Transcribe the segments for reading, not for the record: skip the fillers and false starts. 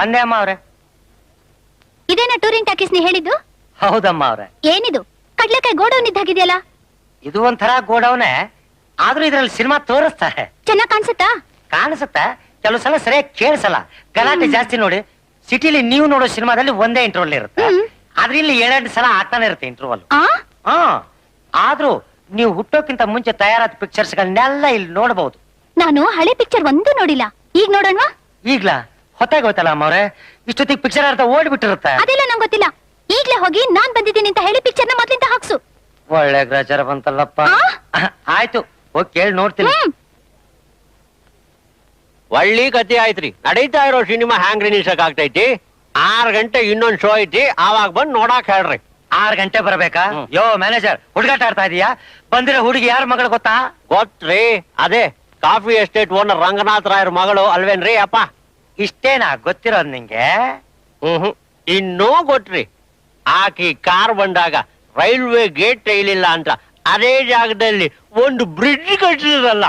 ಬಂದೆ ಅಮ್ಮ ಅವ್ರೆ. ಇದೇನಾ ಟೂರಿಂಗ್ ಟಾಕೀಸ್ ನೀ ಹೇಳಿದ್ದು? ಹೌದಮ್ಮ ಅವ್ರೆ. ಏನಿದು ಕಡ್ಲೆಕಾಯಿ ಗೋಡೌನ್ ಇದ್ದಾಗಿದೆಯಲ್ಲ? ಇದು ಒಂಥರ ಗೋಡೌನೆ, ಆದ್ರೂ ಇದ್ರಲ್ಲಿ ಸಿನಿಮಾ ತೋರಿಸ್ತಾರೆ. ಚೆನ್ನಾಗ್ ಕಾಣಿಸುತ್ತಾ? ಕಾಣಿಸುತ್ತೆ, ಕೆಲವು ಸಲ ಸರಿಯಾಗಿ ಕೇಳಿಸಲ್ಲ, ಗಲಾಟೆ ಜಾಸ್ತಿ. ನೋಡಿ, ಸಿಟಿಲಿ ನೀವು ನೋಡೋ ಸಿನಿಮಾದಲ್ಲಿ ಒಂದೇ ಇಂಟರ್ವಲ್ ಇರುತ್ತೆ, ಆದ್ರೆ ಇಲ್ಲಿ 7-8 ಸಲ ಆಗ್ತಾನೆ ಇರುತ್ತೆ ಇಂಟರ್ವಲ್. ಆದ್ರೂ ನೀವು ಹುಟ್ಟೋಕ್ಕಿಂತ ಮುಂಚೆ ತಯಾರಾದ ಪಿಕ್ಚರ್ಸ್ ಗಳನ್ನೆಲ್ಲ ಇಲ್ಲಿ ನೋಡಬಹುದು. ನಾನು ಹಳೆ ಪಿಕ್ಚರ್ ಒಂದು ನೋಡಿಲ್ಲ, ಈಗ ನೋಡೋಣವಾ? ಈಗ್ಲಾ? ಹೊತ್ತಾಗೋಯ್ತಲ್ಲ ಅಮ್ಮ ಅವ್ರೆ, ಇಷ್ಟೊತ್ತಿಗೆ ಪಿಕ್ಚರ್ ಅರ್ಥ ಓಡ್ಬಿಟ್ಟಿರುತ್ತೆ. ಅದೆಲ್ಲ ನಂಗೆ ಗೊತ್ತಿಲ್ಲ, ಈಗ್ಲೇ ಹೋಗಿ ನಾನ್ ಬಂದಿದ್ದೀನಿ ಅಂತ ಹೇಳಿ ಪಿಕ್ಚರ್ನ ಮೊದ್ಲಿಂದ ಹಾಕ್ಸು. ಒಳ್ಳೆ ಗ್ರಾಚಾರ ಬಂತಲ್ಲಪ್ಪ. ಆಯ್ತು, ಹೋಗಿ ಕೇಳಿ ನೋಡ್ತೀನಿ. ಒಳ್ಳೆ ಕತೆ ಆಯ್ತ್ರಿ. ನಡೀತಾ ಇರೋ ಸಿನಿಮಾ ಹ್ಯಾಂಗ್ ನಿಲ್ಸಕ್ ಆಗ್ತೈತಿ? 6 ಗಂಟೆ ಇನ್ನೊಂದ್ ಶೋ ಐತಿ, ಆವಾಗ ಬಂದ್ ನೋಡಾಕ್ ಹೇಳ್ರಿ. 6 ಗಂಟೆ ಬರ್ಬೇಕಾ? ಯೋ ಮ್ಯಾನೇಜರ್, ಹುಡುಗಾಟ ಆಡ್ತಾ ಇದೀಯಾ? ಬಂದಿರೋ ಹುಡುಗಿ ಯಾರ ಮಗಳು ಗೊತ್ತಾ? ಗೊತ್ತ್ರಿ, ಅದೇ ಕಾಫಿ ಎಸ್ಟೇಟ್ ಓನರ್ ರಂಗನಾಥ್ ರಾಯರ್ ಮಗಳು ಅಲ್ವೇನ್ರಿ ಅಪ್ಪ? ಇಷ್ಟೇನಾ ಗೊತ್ತಿರೋದ್ ನಿಂಗೆ? ಇನ್ನೂ ಗೊತ್ತ್ರಿ, ಆಕಿ ಕಾರ್ ಬಂದಾಗ ರೈಲ್ವೆ ಗೇಟ್ ತೆಗಿಲಿಲ್ಲ ಅಂತ ಅದೇ ಜಾಗದಲ್ಲಿ ಒಂದು ಬ್ರಿಡ್ಜ್ ಕಟ್ಟಿದ್ರಲ್ಲ.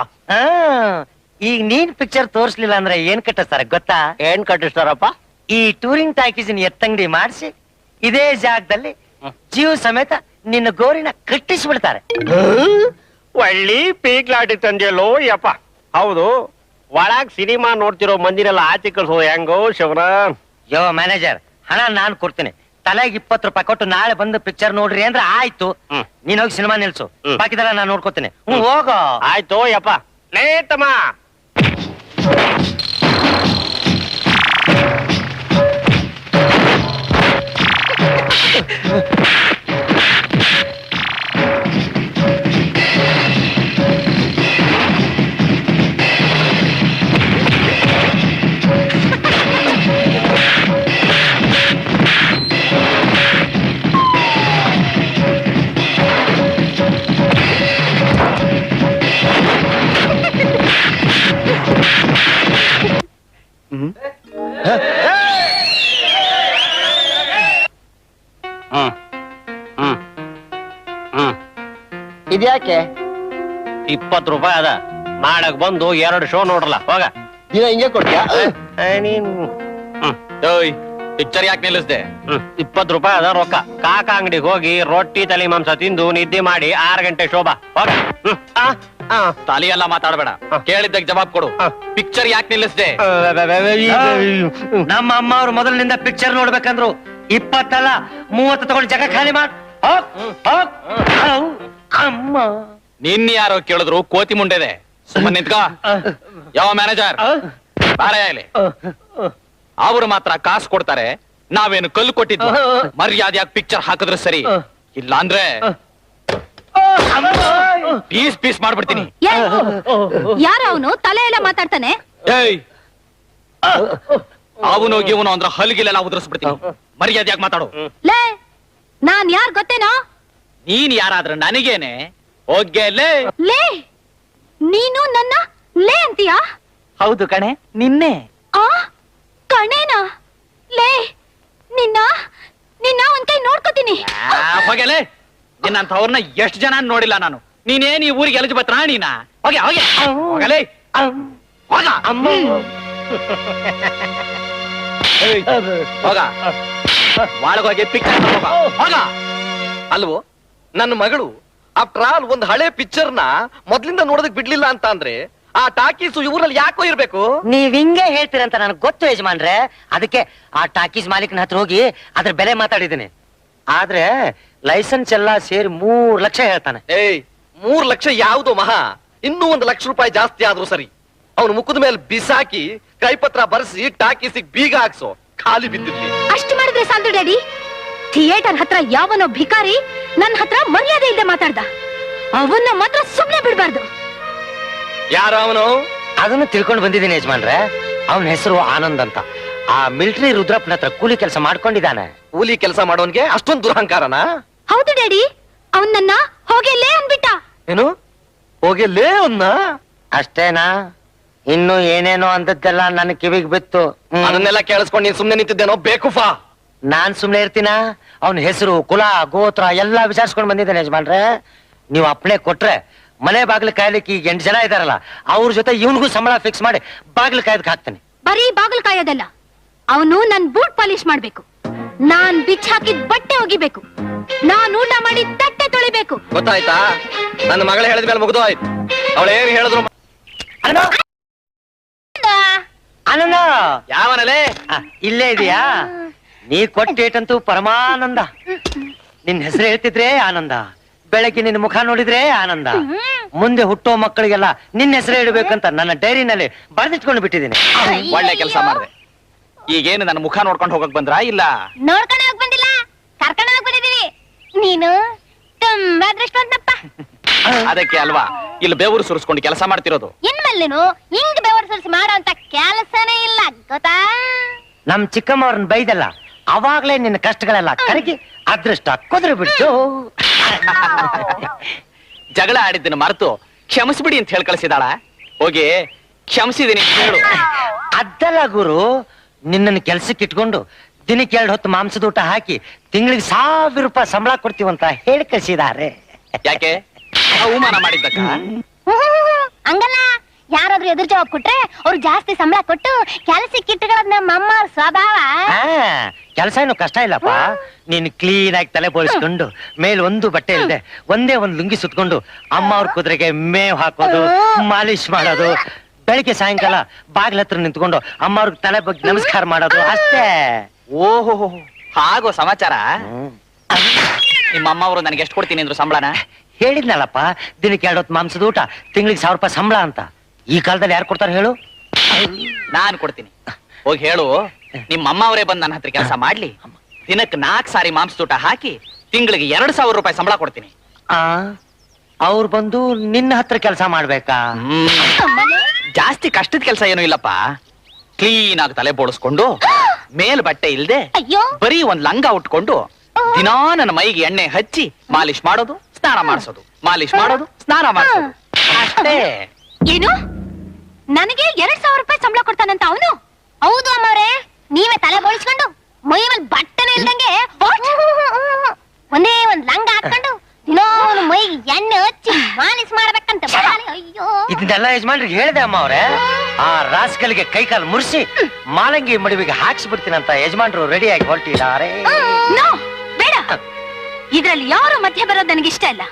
ಈಗ ನೀನ್ ಪಿಕ್ಚರ್ ತೋರ್ಸ್ಲಿಲ್ಲ ಅಂದ್ರೆ ಏನ್ ಕಟ್ಟಿಸ್ತಾರೆ ಗೊತ್ತಾ? ಏನ್ ಕಟ್ಟಿಸ್ತಾರಪ್ಪ? ಈ ಟೂರಿಂಗ್ ಟಾಕೀಸಿನ ಎತ್ತಂಗಡಿ ಮಾಡಿಸಿ ಇದೇ ಜಾಗದಲ್ಲಿ ಜೀವ ಸಮೇತ ನಿನ್ನ ಗೋರಿನ ಕಟ್ಟಿಸ್ಬಿಡ್ತಾರೆ. ಒಳ್ಳಿ ಪೀಕ್ಲಾಟಿ ತಂದೆಯಲ್ಲೋ ಯಪ್ಪ. ಹೌದು, ಒಳಗ್ ಸಿನಿಮಾ ನೋಡ್ತಿರೋ ಮಂದಿನೆಲ್ಲ ಆಚೆ ಕಳ್ಸೋದು ಹೆಂಗೋ ಶಿವನ? ಯೋ ಮ್ಯಾನೇಜರ್, ಹಣ ನಾನ್ ಕೊಡ್ತೀನಿ, ತಲೆಗೆ 20 ರೂಪಾಯಿ ಕೊಟ್ಟು ನಾಳೆ ಬಂದು ಪಿಕ್ಚರ್ ನೋಡ್ರಿ ಅಂದ್ರೆ ಆಯ್ತು. ನೀನ್ ಹೋಗಿ ಸಿನಿಮಾ ನಿಲ್ಸು, ಬಾಕಿದೆಲ್ಲ ನಾನ್ ನೋಡ್ಕೋತೀನಿ. ಹೋಗೋ. ಆಯ್ತು ಯಪ್ಪ. ಲೇ ತಮ್ಮ, ಇದ್ಯಾಕೆ? 20 ರೂಪಾಯಿ ಅದ, ನಾಳೆಗ್ ಬಂದು 2 ಶೋ ನೋಡ್ರಲ್ಲ. ಹೋಗ. ದಿನ ಹಿಂಗೆ ಕೊಡ್ತೀಯಾ? ಪಿಕ್ಚರ್ ಯಾಕೆ ನಿಲ್ಲಿಸ್ದೆ? 20 ರೂಪಾಯಿ ಅದ ರೊಕ್ಕ. ಕಾಕ ಅಂಗಡಿಗೆ ಹೋಗಿ ರೊಟ್ಟಿ ತಲೆ ಮಾಂಸ ತಿಂದು ನಿದ್ದೆ ಮಾಡಿ 6 ಗಂಟೆ ಶೋಭಾ. ಹೋಗ. ತಾಲಿ ಎಲ್ಲ ಮಾತಾಡಬೇಡ, ಕೇಳಿದ್ದಕ್ಕೆ ಜವಾಬ್ ಕೊಡು. ಪಿಕ್ಚರ್ ಯಾಕೆ ನಿಲ್ಲಿಸ್ದೆ? ನಮ್ಮ ಅಮ್ಮ ಅವ್ರು ಮೊದಲಿನಿಂದ ಪಿಕ್ಚರ್ ನೋಡ್ಬೇಕಂದ್ರು 20 ಅಲ್ಲ 30 ತಗೊಂಡು ಜಾಗ ಖಾಲಿ ಮಾಡ್. ಅಮ್ಮ, ನಿನ್ ಯಾರೋ ಕೇಳಿದ್ರು ಕೋತಿ ಮುಂಡೆದೆ, ಸುಮ್ಮನೆ ನಿಂತ್ಕ. ಯಾವ ಮ್ಯಾನೇಜರ್ ಬಾರ ಇಲ್ಲಿ. ಅವರು ಮಾತ್ರ ಕಾಸು ಕೊಡ್ತಾರೆ, ನಾವೇನು ಕಲ್ಲು ಕೊಟ್ಟಿದ್ವಿ. ಮರ್ಯಾದೆಯಾಗಿ ಪಿಕ್ಚರ್ ಹಾಕಿದ್ರೆ ಸರಿ, ಇಲ್ಲ ಅಂದ್ರೆ ಪೀಸ್ ಪೀಸ್ ಮಾಡ್ಬಿಡ್ತೀನಿ. ಯಾರ ಅವನು ತಲೆ ಎಲ್ಲ ಮಾತಾಡ್ತಾನೆ? ಏಯ್, ಅವನು ಇವನು ಅಂದ್ರೆ ಹಲ್ಗಿಲೆಲ್ಲ ಉದುರಿಸ್ಬಿಡ್ತೀನಿ. ಮರ್ಯಾದೆಯಾಗಿ ಮಾತಾಡು. ಲೇ, ನಾನ್ ಯಾರ್ ಗೊತ್ತೇನೋ? ನೀನ್ ಯಾರಾದ್ರೂ ನನಗೇನೆ? ಹೋಗ್ಗೆ ಲೇ. ಲೇ, ನೀನು ನನ್ನ ಲೇ ಅಂತೀಯಾ? ಹೌದು ಕಣೆ, ನಿನ್ನೆ. ಆ ಕಣೇನಾ? ಲೇ, ನಿನ್ನ ನಿನ್ನ ಒಂದ್ ಕೈ ನೋಡ್ಕೋತೀನಿ. ಹೋಗಲೇ, ನಿನ್ನಂಥವ್ರನ್ನ ಎಷ್ಟು ಜನ ನೋಡಿಲ್ಲ ನಾನು. ನೀನೇನ್ ಈ ಊರಿಗೆ ಎಲಜ್ ಬತ್ರ ನೀನ? ಹೋಗೆ ಹೋಗೆ ಹೋಗಲೇ. ಹೋಗ ಅಮ್ಮ. ಹೋಗ, ಒಳಗೋಗಿ ಪಿಕ್ಚರ್ ಹೋಗ. ಅಲ್ವೋ, ನನ್ನ ಮಗಳು ಆಫ್ಟರ್ ಆಲ್ ಒಂದು ಹಳೆ ಪಿಕ್ಚರ್ನ ಮೊದ್ಲಿಂದ ನೋಡೋದಕ್ ಬಿಡ್ಲಿಲ್ಲ ಅಂತ ಅಂದ್ರೆ ಆ ಟಾಕೀಸು ಇವರಲ್ಲಿ ಯಾಕೋ ಇರ್ಬೇಕು? ನೀವ್ ಹಿಂಗೆ ಹೇಳ್ತೀರಂತ ನನಗೆ ಗೊತ್ತು ಯಜಮಾನ್ರೆ, ಅದಕ್ಕೆ ಆ ಟಾಕೀಸ್ ಮಾಲೀಕನ ಹತ್ರ ಹೋಗಿ ಅದ್ರ ಬೆಲೆ ಮಾತಾಡಿದ್ದೀನಿ. ಆದ್ರೆ ಲೈಸೆನ್ಸ್ ಎಲ್ಲ ಸೇರಿ 3 ಲಕ್ಷ ಹೇಳ್ತಾನೆ. ಏಯ್, 3 ಲಕ್ಷ ಯಾವ್ದು ಮಹಾ? ಇನ್ನೂ 1 ಲಕ್ಷ ರೂಪಾಯಿ ಜಾಸ್ತಿ ಆದ್ರೂ ಸರಿ. ಅವನು ಮುಖದ ಮೇಲೆ ಬಿಸಾಕಿ ಕೈಪತ್ರ ಬರ್ಸಿ ಟಾಕೀಸಿಗೆ ಬೀಗ ಹಾಕ್ಸೋ, ಖಾಲಿ ಬಿದ್ದಿರ್ಲಿ. ಅಷ್ಟು ಮಾಡಿದ್ರೆ ಸಾಲದು ಡ್ಯಾಡಿ. ಥಿಯೇಟರ್ ಹತ್ರ ಯಾವನೋ ಭಿಕಾರಿ ನನ್ನ ಹತ್ರ ಮರ್ಯಾದೆ ಇಲ್ಲದೆ ಮಾತಾಡ್ದ, ಅವನ್ನ ಮಾತ್ರ ಸುಮ್ನೆ ಬಿಡ್ಬಾರ್ದು. ಯಾರು ಅವನು? ಅದನ್ನು ತಿಳ್ಕೊಂಡು ಬಂದಿದ್ದೀನಿ ಯಜಮಾನ್ರೆ. ಅವನ ಹೆಸರು ಆನಂದ್ ಅಂತ. ಆ ಮಿಲಿಟರಿ ರುದ್ರಪ್ಪನ ಹತ್ರ ಕೂಲಿ ಕೆಲಸ ಮಾಡ್ಕೊಂಡಿದ್ದಾನೆ. ಕೂಲಿ ಕೆಲಸ ಮಾಡೋನ್ಗೆ ಅಷ್ಟೊಂದು ದುರಹಂಕಾರನ? ಹೌದು ಡ್ಯಾಡಿ, ಅವನ್ ನನ್ನ ಹೋಗಿಲ್ಲೇ ಅಂದ್ಬಿಟ್ಟ. ಏನು ಹೋಗಿಲ್ಲೇ ಅವನ್ನ? ಅಷ್ಟೇನಾ? ಇನ್ನು ಏನೇನೋ ಅಂದದ್ದೆಲ್ಲ ನನ್ನ ಕಿವಿಗೆ ಬಿತ್ತು. ಅದನ್ನೆಲ್ಲ ಕೇಳಿಸ್ಕೊಂಡು ನೀನ್ ಸುಮ್ನೆ ನಿಂತಿದ್ದೇನೋ ಬೇಕುಫಾ? ನಾನ್ ಸುಮ್ನೆ ಇರ್ತೀನ? ಅವನ ಹೆಸರು ಕುಲ ಗೋತ್ರ ಎಲ್ಲಾ ವಿಚಾರಿಸ್ಕೊಂಡು ಬಂದಿದ್ದೇನೆ ಯಜಮಾನ್ರೆ. ನೀವು ಅಪ್ಳೆ ಕೊಟ್ರೆ ಮನೆ ಬಾಗಿಲು ಕಾಯ್ಲಿಕ್ಕೆ ಈಗ 8 ಜನ ಇದಾರಲ್ಲ, ಅವ್ರ ಜೊತೆ ಇವನಿಗೂ ಸಂಬಳ ಫಿಕ್ಸ್ ಮಾಡಿ ಬಾಗಿಲು ಕಾಯ್ದಕ್ಕೆ ಹಾಕ್ತೇನೆ. ಬರೀ ಬಾಗಿಲು ಕಾಯೋದಲ್ಲ, ಅವನು ನನ್ ಬೂಟ್ ಪಾಲಿಶ್ ಮಾಡ್ಬೇಕು, ನಾನ್ ಬಿಚ್ ಹಾಕಿದ್ ಬಟ್ಟೆ ಒಗಿಬೇಕು, ನಾನ್ ಊಟ ಮಾಡಿ ತಟ್ಟೆ ತೊಳಿಬೇಕು. ಗೊತ್ತಾಯ್ತಾ? ನನ್ನ ಮಗಳು ಹೇಳಿದ್ಮೇಲೆ ಮುಗ್ದು ಆಯ್ತು. ಅವಳೇನು ಹೇಳಿದ್ರು ಆನಂದ ಯಾವನಲೇ? ಇಲ್ಲೇ ಇದೆಯಾ? ನೀ ಕೊಟ್ಟೇಟಂತೂ ಪರಮಾನಂದ. ನಿನ್ ಹೆಸರು ಹೇಳ್ತಿದ್ರೆ ಆನಂದ, ಬೆಳಗ್ಗೆ ನಿನ್ನ ಮುಖ ನೋಡಿದ್ರೆ ಆನಂದ. ಮುಂದೆ ಹುಟ್ಟೋ ಮಕ್ಕಳಿಗೆಲ್ಲ ನಿನ್ನ ಹೆಸರು ಇಡಬೇಕಂತ ನನ್ನ ಡೈರಿನಲ್ಲಿ ಬರೆದಿಟ್ಕೊಂಡು ಬಿಟ್ಟಿದ್ದೀನಿ. ಒಳ್ಳೆ ಕೆಲಸ ಮಾಡಿದೆ. ಈಗೇನು ನನ್ನ ಮುಖ ನೋಡ್ಕೊಂಡು ಹೋಗಕ್ ಬಂದ್ರಾ ಇಲ್ಲ? ನೋಡ್ಕೊಂಡು ಹೋಗ್ ಬಂದಿಲ್ಲ, ಕರ್ಕೊಂಡು ಹೋಗ್ ಬಂದಿದೀವಿ. ನೀನು ತುಂಬಾ ಅದೃಷ್ಟವಂತಪ್ಪ. ಅದಕ್ಕೆ ಅಲ್ವಾ ಇಲ್ಲಿ ಬೆವರು ಸುರಿಸ್ಕೊಂಡು ಕೆಲಸ ಮಾಡ್ತಿರೋದು. ಇನ್ಮೇಲೇನು ಹಿಂಗ್ ಬೆವರು ಸುರಿಸಿ ಮಾಡೋ ಅಂತ ಕೆಲಸನೇ ಇಲ್ಲ ಗೊತ್ತಾ? ನಮ್ ಚಿಕ್ಕಮ್ಮವ್ರನ್ನ ಬೈದಲ್ಲ, ಅವಾಗ್ಲೇ ನಿನ್ನ ಕಷ್ಟಗಳೆಲ್ಲ ಕರಗಿ ಅದೃಷ್ಟ ಕುದುರೆ ಬಿಟ್ಟು ಜಗಳ ಆಡಿದ್ದನ್ನು ಮರೆತು ಕ್ಷಮಿಸ್ಬಿಡಿ ಅಂತ ಹೇಳಿ ಕಳಿಸಿದಾಳ. ಹೋಗಿ ಕ್ಷಮಿಸಿದೀನಿ ಅಂತ ಹೇಳು. ಅದಲ್ಲ ಗುರು, ನಿನ್ನನ್ನು ಕೆಲ್ಸಕ್ಕೆ ಇಟ್ಕೊಂಡು ದಿನಕ್ಕೆ 2 ಹೊತ್ತು ಮಾಂಸದ ಊಟ ಹಾಕಿ ತಿಂಗಳಿಗೆ 1000 ರೂಪಾಯಿ ಸಂಬಳ ಕೊಡ್ತೀವಂತ ಹೇಳಿ ಕಳಿಸಿದ್ದಾರೆ. ಯಾಕೆ? ಅವಮಾನ ಮಾಡಿದ್ದಕ್ಕ? ಹಂಗಲ್ಲ, ಯಾರಾದ್ರೂ ಎದುರು ಜವಾಬ್ ಕೊಟ್ರೆ ಅವ್ರು ಜಾಸ್ತಿ ಸಂಬಳ ಕೊಟ್ಟು ಕೆಲಸಕ್ಕೆ ಇಟ್ಟುಕೊಳ್ಳೋದ್ ನಮ್ಮ ಅಮ್ಮ ಸ್ವಭಾವ. ಕೆಲಸ ಏನು ಕಷ್ಟ ಇಲ್ಲಪ್ಪ. ನೀನ್ ಕ್ಲೀನ್ ಆಗಿ ತಲೆ ಬೋಳಿಸ್ಕೊಂಡು ಮೇಲೆ ಒಂದು ಬಟ್ಟೆ ಇಲ್ಲದೆ ಒಂದೇ ಒಂದು ಲುಂಗಿ ಸುತ್ಕೊಂಡು ಅಮ್ಮ ಅವ್ರ ಕುದುರೆಗೆ ಮೇವ್ ಹಾಕೋದು, ಮಾಲಿಶ್ ಮಾಡೋದು, ಬೆಳಿಗ್ಗೆ ಸಾಯಂಕಾಲ ಬಾಗ್ಲ ಹತ್ರ ನಿಂತ್ಕೊಂಡು ಅಮ್ಮ ಅವ್ರಿಗೆ ತಲೆ ಬಗ್ಗೆ ನಮಸ್ಕಾರ ಮಾಡೋದು ಅಷ್ಟೇ. ಓಹೋ, ಹಾಗೋ ಸಮಾಚಾರ. ನಿಮ್ಮ ಅಮ್ಮ ಅವರು ನನಗೆ ಎಷ್ಟು ಕೊಡ್ತೀನಿ ಅಂದ್ರು ಸಂಬಳನ? ಹೇಳಿದ್ನಲ್ಲಪ್ಪ, ದಿನಕ್ಕೆ 2 ಹೊತ್ತು ಮಾಂಸದ ಊಟ ತಿಂಗಳಿಗೆ 1000 ರೂಪಾಯಿ ಸಂಬಳ ಅಂತ. ಈ ಕಾಲದಲ್ಲಿ ಯಾರು ಕೊಡ್ತಾರೆ ಹೇಳು? ನಾನ್ ಕೊಡ್ತೀನಿ. ಹೋಗಿ ಹೇಳು ನಿಮ್ಮ ಅಮ್ಮ ಅವರೇ ಬಂದು ನನ್ನ ಹತ್ರ ಕೆಲಸ ಮಾಡ್ಲಿ, ದಿನಕ್ಕೆ 4 ಸಾರಿ ಮಾಂಸದ ಊಟ ಹಾಕಿ ತಿಂಗಳಿಗೆ 2000 ರೂಪಾಯಿ ಸಂಬಳ ಕೊಡ್ತೀನಿ. ಅವ್ರು ಬಂದು ನಿನ್ನ ಹತ್ರ ಕೆಲಸ ಮಾಡ್ಬೇಕಾ? ಜಾಸ್ತಿ ಕಷ್ಟದ ಕೆಲಸ ಏನೂ ಇಲ್ಲಪ್ಪ. ಕ್ಲೀನ್ ಆಗಿ ತಲೆ ಬೋಳಿಸ್ಕೊಂಡು ಮೇಲ್ ಬಟ್ಟೆ ಇಲ್ದೆ ಅಯ್ಯೋ, ಬರೀ ಒಂದ್ ಲಂಗ ಉಟ್ಕೊಂಡು ದಿನಾ ನನ್ನ ಮೈಗೆ ಎಣ್ಣೆ ಹಚ್ಚಿ ಮಾಲಿಶ್ ಮಾಡೋದು, ಸ್ನಾನ ಮಾಡಿಸೋದು, ಮಾಲಿಶ್ ಮಾಡೋದು, ಸ್ನಾನ ಮಾಡಿಸೋದು ಅಷ್ಟೇ. ಏನು ನನಗೆ 2000 ರೂಪಾಯಿ ಸಂಬಳ ಕೊಡ್ತಾನಂತ ಅವನು? ಹೌದು ಅಮ್ಮವ್ರೆ, ನೀವೇ ತಲೆ ಬೋಳಿಸ್ಕೊಂಡು ಮೈ ಮೇಲೆ ಬಟ್ಟೆನೇ ಇಲ್ದಂಗೆ ಒಂದೇ ಒಂದ್ ಲಂಗ ಹಾಕೊಂಡು ದಿನೋ ಮೈಗೆ ಎಣ್ಣೆ ಹಚ್ಚಿ ಮಾಲಿಶ್ ಮಾಡ್ಬೇಕಂತ. ಅಯ್ಯೋ, ಇದನ್ನೆಲ್ಲ ಯಜಮಾನ್ರಿಗೆ ಹೇಳಿದೆ ಅಮ್ಮ ಅವ್ರೆ. ಆ ರಾಸ್ಕಲ್ಗೆ ಕೈ ಕಾಲು ಮುರಿಸಿ ಮಾಲಂಗಿ ಮಡುವಿಗೆ ಹಾಕ್ಸ್ಬಿಡ್ತೀನಂತ ಯಜಮಾನ್ರು ರೆಡಿ ಆಗಿ ಹೊರಟಿದ್ದಾರೆ. ನೋ, ಬೇಡ. ಇದ್ರಲ್ಲಿ ಯಾರು ಮಧ್ಯ ಬರೋದು ನನಗೆ ಇಷ್ಟ ಇಲ್ಲ.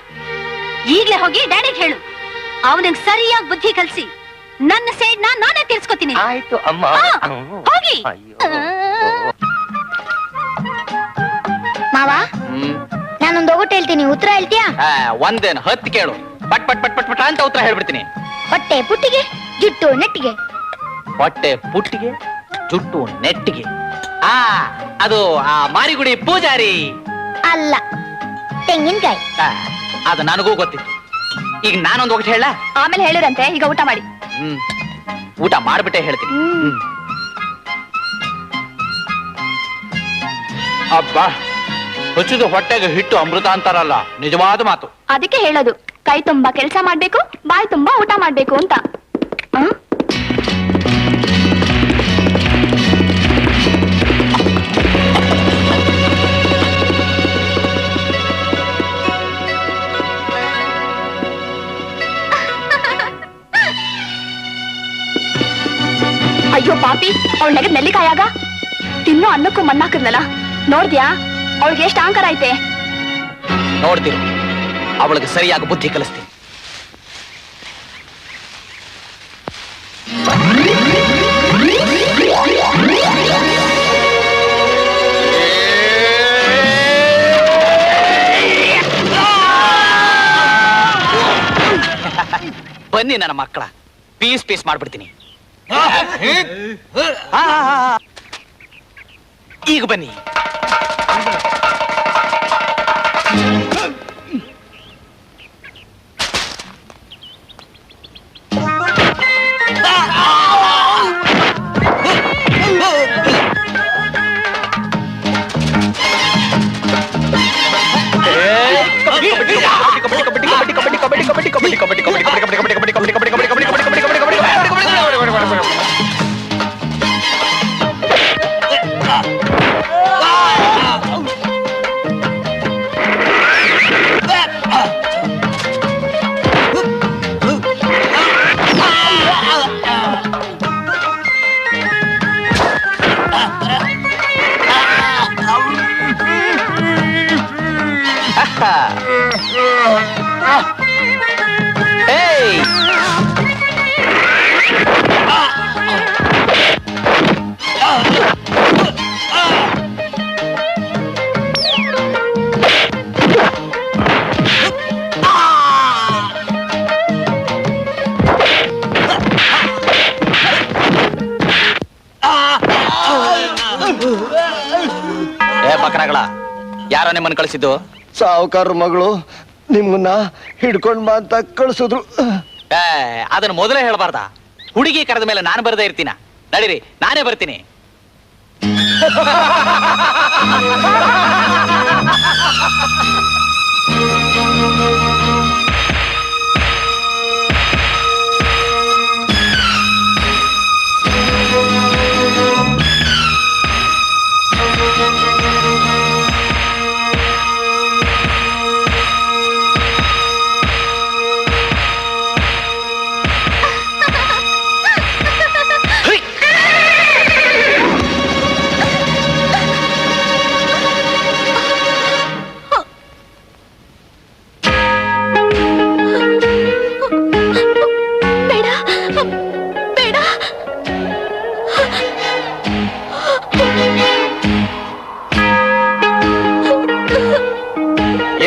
ಈಗ್ಲೇ ಹೋಗಿ ಡ್ಯಾಡಿಗೆ ಹೇಳು, ಅವನಿಗೆ ಸರಿಯಾಗಿ ಬುದ್ಧಿ ಕಲ್ಸಿ ನನ್ನ ಸೈಡ್ ನಾನೇ ತೀರ್ಸ್ಕೊತೀನಿ. ಆಯ್ತು ಅಮ್ಮ. ಹೋಗಿ. ಅಯ್ಯೋ. ಮಾವ, ನಾನೊಂದು ಒಗಟು ಹೇಳ್ತೀನಿ, ಉತ್ತರ ಹೇಳ್ತೀಯಾ? ಒಂದೇನು 10 ಕೇಳು, ಪಟ್ ಪಟ್ ಪಟ್ ಪಟ್ ಪಟ್ ಅಂತ ಉತ್ತರ ಹೇಳ್ಬಿಡ್ತೀನಿ. ಹೊಟ್ಟೆ ಪುಟ್ಟಿಗೆ, ಜುಟ್ಟು ನೆಟ್ಟಿಗೆ. ಹೊಟ್ಟೆ ಪುಟ್ಟಿಗೆ, ಜುಟ್ಟು ನೆಟ್ಟಿಗೆ. ಅದು ಆ ಮಾರಿಗುಡಿ ಪೂಜಾರಿ ಅಲ್ಲ, ತೆಂಗಿನಕಾಯಿ. ಅದು ನನಗೂ ಗೊತ್ತಿತ್ತು. ಈಗ ನಾನೊಂದು ಒಗಟು ಹೇಳ, ಆಮೇಲೆ ಹೇಳಿರಂತೆ. ಈಗ ಊಟ ಮಾಡಿ. ಊಟ ಮಾಡ್ಬಿಟ್ಟೆ ಹೇಳ್ತೀನಿ. ಅಬ್ಬಾ, ಹುಚ್ಚಿದ ಹೊಟ್ಟೆಗೆ ಹಿಟ್ಟು ಅಮೃತ ಅಂತಾರಲ್ಲ, ನಿಜವಾದ ಮಾತು. ಅದಕ್ಕೆ ಹೇಳೋದು, ಕೈ ತುಂಬಾ ಕೆಲಸ ಮಾಡ್ಬೇಕು, ಬಾಯಿ ತುಂಬಾ ಊಟ ಮಾಡ್ಬೇಕು ಅಂತ. ಅಯ್ಯೋ ಪಾಪಿ, ಅವಳ ನೆಗದ್ ನೆಲ್ಲಿಕಾಯಾಗ ತಿನ್ನೋ ಅನ್ನಕ್ಕೂ ಮಣ್ಣಾಕದ್ನಲ್ಲ, ನೋಡ್ದ್ಯಾ? ಅವಳಿಗೆ ಎಷ್ಟು ಅಹಂಕಾರ ಐತೆ. ನೋಡ್ತೀರಿ, ಅವಳಿಗೆ ಸರಿಯಾಗಿ ಬುದ್ಧಿ ಕಲಿಸ್ತೀನಿ. ಬನ್ನಿ ನನ್ನ ಮಕ್ಕಳ, ಪೀಸ್ ಪೀಸ್ ಮಾಡ್ಬಿಡ್ತೀನಿ. ಈಗ ಬನ್ನಿ. ಏಯ್ ಏ ಬಕ್ರಾಗಳ ಯಾರೋ ನಿಮ್ಮನ್ನು ಕಳಿಸಿದ್ದು? ಸಾವುಕಾರ ಮಗಳು ನಿಮ್ಮನ್ನ ಹಿಡ್ಕೊಂಡ್ ಬಾ ಅಂತ ಕಳ್ಸಿದ್ರು. ಏ ಅದನ್ನ ಮೊದಲೇ ಹೇಳ್ಬಾರ್ದ? ಹುಡುಗಿ ಕರೆದ ಮೇಲೆ ನಾನು ಬರದೇ ಇರ್ತೀನ? ನಡೀರಿ, ನಾನೇ ಬರ್ತೀನಿ.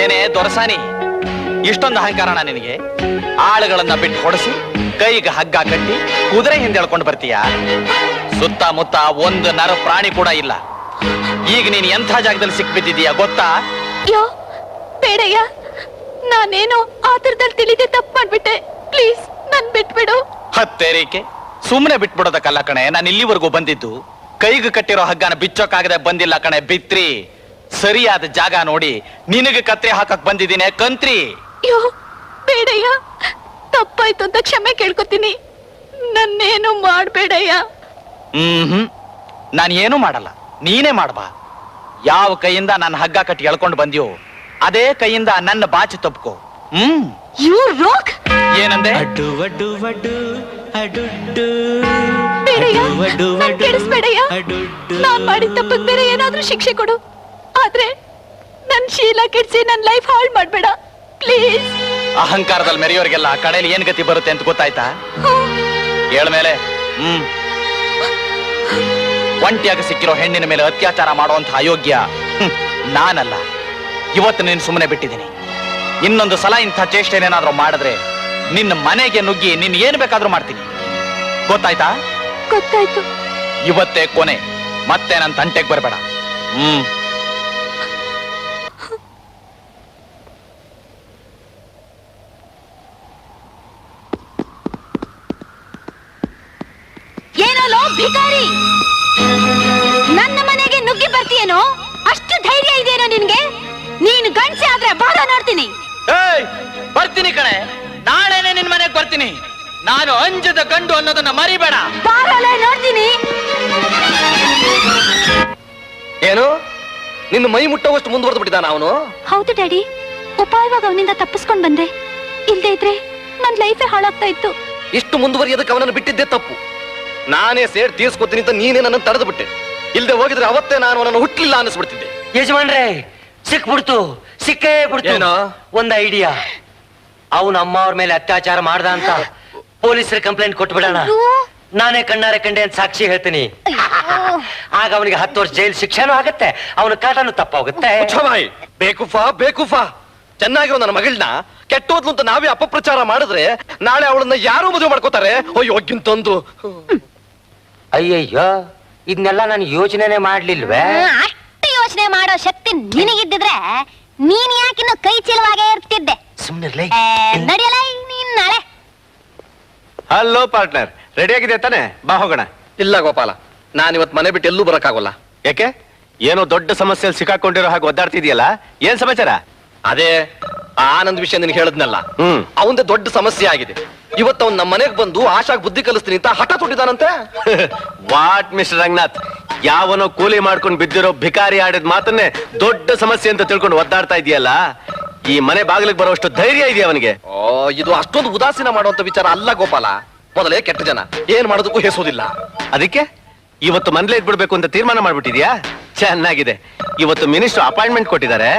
ಏನೇ ದೊರಸಾನಿ, ಇಷ್ಟೊಂದು ಅಹಂಕಾರಣ ನಿನಗೆ? ಆಳುಗಳನ್ನ ಬಿಟ್ಟು ಹೊಡೆಸಿ ಕೈಗೆ ಹಗ್ಗ ಕಟ್ಟಿ ಕುದುರೆ ಹಿಂದೆ ಎಳ್ಕೊಂಡು ಬರ್ತೀಯ? ಸುತ್ತಮುತ್ತ ಒಂದು ನರ ಪ್ರಾಣಿ ಕೂಡ ಇಲ್ಲ. ಈಗ ನೀನು ಎಂಥ ಜಾಗದಲ್ಲಿ ಸಿಕ್ಬಿದ್ದೀಯ ಗೊತ್ತಾ? ಯೋ ಬೇಡಯ್ಯ, ನಾನೇನೋ ಆತರದಲ್ಲಿ ತಿಳಿದೆ ತಪ್ಪು ಮಾಡ್ಬಿಟ್ಟೆ. ಪ್ಲೀಸ್ ನನ್ ಬಿಟ್ಬಿಡು. ಹತ್ತೇರಿಕೆ ಸುಮ್ಮನೆ ಬಿಟ್ಬಿಡೋದಕ್ಕಲ್ಲ ಕಣೆ ನಾನು ಇಲ್ಲಿವರೆಗೂ ಬಂದಿದ್ದು. ಕೈಗೆ ಕಟ್ಟಿರೋ ಹಗ್ಗನ ಬಿಚ್ಚೋಕಾಗದೆ ಬಂದಿಲ್ಲ ಕಣೆ ಬಿತ್ರಿ. ಸರಿಯಾದ ಜಾಗ ನೋಡಿ ನಿನಗೆ ಕತ್ರಿ ಹಾಕಕ್ ಬಂದಿದ್ದೀನಿ ಕಂತ್ರಿ. ಯೋ ಬೇಡಯ್ಯ, ತಪ್ಪಾಯ್ತು ಅಂತ ಕ್ಷಮೆ ಕೇಳ್ಕೊತೀನಿ. ನನ್ನೇನು ಮಾಡ್ಬೇಡಯ್ಯ. ನಾನು ಏನು ಮಾಡಲ್ಲ, ನೀನೇ ಮಾಡ್ಬಾ. ಯಾವ ಕೈಯಿಂದ ನನ್ನ ಹಗ್ಗ ಕಟ್ಟಿ ಎಳ್ಕೊಂಡು ಬಂದ್ಯೋ ಅದೇ ಕೈಯಿಂದ ನನ್ನ ಬಾಚಿ ತಪ್ಕೋ. You rock. ಏನಂದೆ? ಬೇಡಯ್ಯ, ನನ್ ಕೆಡಿಸ್ಬೇಡಯ್ಯ. ನಾನ್ ಮಾಡಿದ ತಪ್ಪಿಗೆ ಬೇರೆ ಏನಾದ್ರೂ ಶಿಕ್ಷೆ ಕೊಡು, ಆದ್ರೆ ನನ್ ಶೀಲ ಕೆಡ್ಸಿ ನನ್ ಲೈಫ್ ಹಾಳು ಮಾಡ್ಬೇಡ ಪ್ಲೀಸ್. ಅಹಂಕಾರದಲ್ಲಿ ಮೆರೆಯೋರ್ಗೆಲ್ಲ ಕಡೆಯಲ್ಲಿ ಏನ್ ಗತಿ ಬರುತ್ತೆ ಅಂತ ಗೊತ್ತಾಯ್ತಾ? ಹೇಳ್ಮೇಲೆ ಒಂಟಿಯಾಗಿ ಸಿಕ್ಕಿರೋ ಹೆಣ್ಣಿನ ಮೇಲೆ ಅತ್ಯಾಚಾರ ಮಾಡುವಂತ ಅಯೋಗ್ಯ ನಾನಲ್ಲ. ಇವತ್ತು ನೀನು ಸುಮ್ಮನೆ ಬಿಟ್ಟಿದ್ದೀನಿ. ಇನ್ನೊಂದು ಸಲ ಇಂಥ ಚೇಷ್ಟೆನೇನಾದ್ರೂ ಮಾಡಿದ್ರೆ ನಿನ್ನ ಮನೆಗೆ ನುಗ್ಗಿ ನಿನ್ ಏನ್ ಬೇಕಾದ್ರೂ ಮಾಡ್ತೀನಿ. ಗೊತ್ತಾಯ್ತಾ? ಗೊತ್ತಾಯ್ತು. ಇವತ್ತೇ ಕೊನೆ, ಮತ್ತೆ ನನ್ನ ತಂಟೆಗೆ ಬರಬೇಡ. ಏನೋ ಭಿಕಾರಿ, ನನ್ನ ಮನೆಗೆ ನುಗ್ಗಿ ಬರ್ತೀಯೇನೋ? ಅಷ್ಟು ಧೈರ್ಯ ಇದೆಯೇನೋ ನಿನ್ಗೆ? ನೀನು ಗಂಡ್ಸೆ ಆದ್ರೆ ಬಾರ ನೋಡ್ತೀನಿ. ಬರ್ತೀನಿ ಕಣೆ, ನಾಳೆನೆ ನಿನ್ ಮನೆಗೆ ಬರ್ತೀನಿ. ನಾನು ಅಂಜದ ಗಂಡು ಅನ್ನೋದನ್ನ ಮರಿಬೇಡ. ಬಾರಲೇ ನೋಡ್ತೀನಿ. ಏನು ನಿನ್ನ ಮೈ ಮುಟ್ಟೋವಷ್ಟು ಮುಂದುವರೆದು ಬಿಟ್ಟಿದ್ದಾನ ಅವನು? ಹೌದು ಡ್ಯಾಡಿ, ಉಪಾಯವಾಗಿ ಅವನಿಂದ ತಪ್ಪಿಸ್ಕೊಂಡ್ ಬಂದೆ. ಇಲ್ದೇ ಇದ್ರೆ ನನ್ ಲೈಫೇ ಹಾಳಾಗ್ತಾ ಇತ್ತು. ಇಷ್ಟು ಮುಂದುವರಿಯೋದಕ್ಕೆ ಅವನನ್ನು ಬಿಟ್ಟಿದ್ದೆ ತಪ್ಪು. ನಾನೇ ಸೇರ್ ತೀರ್ಸ್ಕೊತೀನಿ ಅಂತ ನೀನೇ ನನ್ನನ್ನು ತಡೆದು ಬಿಟ್ಟೆ. ಇಲ್ದೆ ಹೋಗಿದ್ರೆ ಅವತ್ತೇ ನಾನು ಅವನನ್ನು ಹುಟ್ಟಲಿಲ್ಲ ಅನ್ನಿಸ್ಬಿಡ್ತಿದ್ದೆ. ಯಜಮಾನ್ರೆ ಸಿಕ್ಬಿಡ್ತು, ಸಿಕ್ಕೇ ಬಿಡ್ತು. ಒಂದ್ ಐಡಿಯಾ. ಅವನ ಅಮ್ಮ ಅವ್ರ ಮೇಲೆ ಅತ್ಯಾಚಾರ ಮಾಡ್ದ ಅಂತ ಪೊಲೀಸರ ಕಂಪ್ಲೇಂಟ್ ಕೊಟ್ಬಿಡೋಣ. ನಾನೇ ಕಣ್ಣಾರೆ ಕಂಡೆ ಅಂತ ಸಾಕ್ಷಿ ಹೇಳ್ತೀನಿ. ಆಗ ಅವನಿಗೆ 10 ವರ್ಷ ಜೈಲು ಶಿಕ್ಷೆನೂ ಆಗತ್ತೆ, ಅವನ ಕಾಟನೂ ತಪ್ಪಾಗುತ್ತೆ. ಬೇಕುಫಾ ಬೇಕುಫಾ, ಚೆನ್ನಾಗಿರೋ ನನ್ನ ಮಗಳನ್ನ ಕೆಟ್ಟೋದ್ಲು ಅಂತ ನಾವೇ ಅಪಪ್ರಚಾರ ಮಾಡಿದ್ರೆ ನಾಳೆ ಅವಳನ್ನ ಯಾರು ಮದುವೆ ಮಾಡ್ಕೋತಾರೆ? ಯೋಗ್ಯಂತಂದು. ಅಯ್ಯಯ್ಯೋ, ಇದನ್ನೆಲ್ಲ ನಾನು ಯೋಚನೆನೆ ಮಾಡ್ಲಿಲ್ವೇ? ಅಷ್ಟು ಯೋಚನೆ ಮಾಡೋ ಶಕ್ತಿ ನಿನಗಿದ್ದಿದ್ರೆ ನೀನ್ ಯಾಕಿನ್ನು ಕೈ ಚೀಲವಾಗೇ ಇರ್ತಿದ್ದೆ. ಸುಮ್ನಿರ್ಲಿ. ನಡೆಯಲ್ಲ ನೀನ್ ನಾಳೆ. ಹಲೋ ಪಾರ್ಟ್ನರ್, ರೆಡಿ ಆಗಿದೆ ತಾನೆ? ಬಾ ಹೋಗೋಣ. ಇಲ್ಲ ಗೋಪಾಲ, ನಾನಿವತ್ ಮನೆ ಬಿಟ್ಟು ಎಲ್ಲೂ ಬರಕ್ಕಾಗಲ್ಲ. ಯಾಕೆ? ಏನೋ ದೊಡ್ಡ ಸಮಸ್ಯೆಯಲ್ಲಿ ಸಿಕ್ಕಾಕೊಂಡಿರೋ ಹಾಗೆ ಒದ್ದಾಡ್ತಿದ್ಯಲ್ಲ, ಏನ್ ಸಮಾಚಾರ? ಅದೇ ಆನಂದ್ ವಿಷಯ ನಿನ್ಗೆ ಹೇಳದ್ನಲ್ಲ, ಅವಂದೇ ದೊಡ್ಡ ಸಮಸ್ಯೆ ಆಗಿದೆ. ಇವತ್ತು ಅವ್ನು ನಮ್ಮ ಮನೆಗೆ ಬಂದು ಆಶಾಗ್ ಬುದ್ಧಿ ಕಲಿಸ್ತೀನಿ ಅಂತ ಹಠ ತೊಟ್ಟಿದಾನಂತೆ. ವಾಟ್ ಮಿಸ್ಟರ್ ರಂಗನಾಥ್, ಯಾವನೋ ಕೂಲಿ ಮಾಡ್ಕೊಂಡು ಬಿದ್ದಿರೋ ಭಿಕಾರಿ ಆಡಿದ ಮಾತನ್ನೇ ದೊಡ್ಡ ಸಮಸ್ಯೆ ಅಂತ ತಿಳ್ಕೊಂಡು ಒದ್ದಾಡ್ತಾ ಇದೆಯಲ್ಲ. ಈ ಮನೆ ಬಾಗಿಲಿಗೆ ಬರೋಷ್ಟು ಧೈರ್ಯ ಇದೆಯಾ ಅವನಿಗೆ? ಓ, ಇದು ಅಷ್ಟೊಂದು ಉದಾಸೀನ ಮಾಡುವಂತ ವಿಚಾರ ಅಲ್ಲ ಗೋಪಾಲ. ಮೊದಲೇ ಕೆಟ್ಟ ಜನ ಏನ್ ಮಾಡೋದಕ್ಕೂ ಹೆಸೋದಿಲ್ಲ. ಅದಕ್ಕೆ ಇವತ್ತು ಮನೇಲೆ ಇದ್ಬಿಡ್ಬೇಕು ಅಂತ ತೀರ್ಮಾನ ಮಾಡ್ಬಿಟ್ಟಿದ್ಯಾ? ಚೆನ್ನಾಗಿದೆ. ಇವತ್ತು ಮಿನಿಸ್ಟರ್ ಅಪಾಯಿಂಟ್ಮೆಂಟ್ ಕೊಟ್ಟಿದ್ದಾರೆ.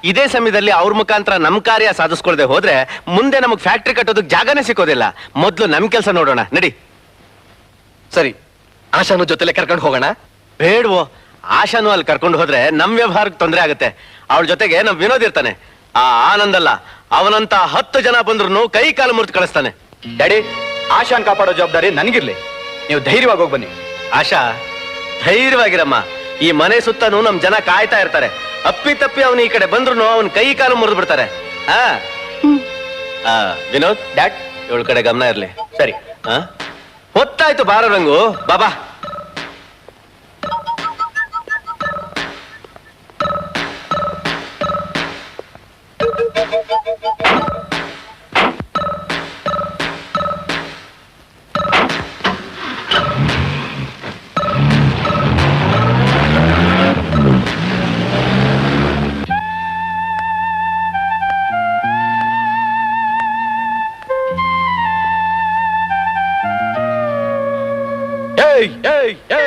ಇದೇ ಸಮಯದಲ್ಲಿ ಅವ್ರ ಮುಖಾಂತರ ನಮ್ ಕಾರ್ಯ ಸಾಧಿಸ್ಕೊಳ್ದೆ ಹೋದ್ರೆ ಮುಂದೆ ನಮಗ್ ಫ್ಯಾಕ್ಟ್ರಿ ಕಟ್ಟೋದಕ್ಕೆ ಜಾಗನೇ ಸಿಕ್ಕೋದಿಲ್ಲ. ಮೊದ್ಲು ನಮ್ ಕೆಲಸ ನೋಡೋಣ, ನಡಿ. ಸರಿ, ಆಶಾನು ಜೊತೆಲೆ ಕರ್ಕೊಂಡು ಹೋಗೋಣ. ಬೇಡ್ವೋ, ಆಶಾನು ಅಲ್ಲಿ ಕರ್ಕೊಂಡು ಹೋದ್ರೆ ನಮ್ ವ್ಯವಹಾರಕ್ಕೆ ತೊಂದರೆ ಆಗುತ್ತೆ. ಅವಳ ಜೊತೆಗೆ ನಮ್ ವಿನೋದ್ ಇರ್ತಾನೆ. ಆ ಆನಂದಲ್ಲ, ಅವನಂತ 10 ಜನ ಬಂದ್ರು ಕೈ ಕಾಲು ಮುರಿದು ಕಳಿಸ್ತಾನೆ. ಡ್ಯಾಡಿ, ಆಶಾನ್ ಕಾಪಾಡೋ ಜವಾಬ್ದಾರಿ ನನ್ಗಿರ್ಲಿ. ನೀವು ಧೈರ್ಯವಾಗಿ ಹೋಗಿ ಬನ್ನಿ. ಆಶಾ, ಧೈರ್ಯವಾಗಿರಮ್ಮ. ಈ ಮನೆ ಸುತ್ತನೂ ನಮ್ ಜನ ಕಾಯ್ತಾ ಇರ್ತಾರೆ. ಅಪ್ಪಿ ತಪ್ಪಿ ಅವನು ಈ ಕಡೆ ಬಂದ್ರು ಅವನ್ ಕೈ ಕಾಲು ಮುರಿದು ಬಿಡ್ತಾರೆ. ವಿನೋದ್, ಡ್ಯಾಡ್, ಇವಳ ಕಡೆ ಗಮನ ಇರ್ಲಿ. ಸರಿ. ಹೊತ್ತಾಯ್ತು, ಬಾರ ರಂಗು, ಬಾಬಾ.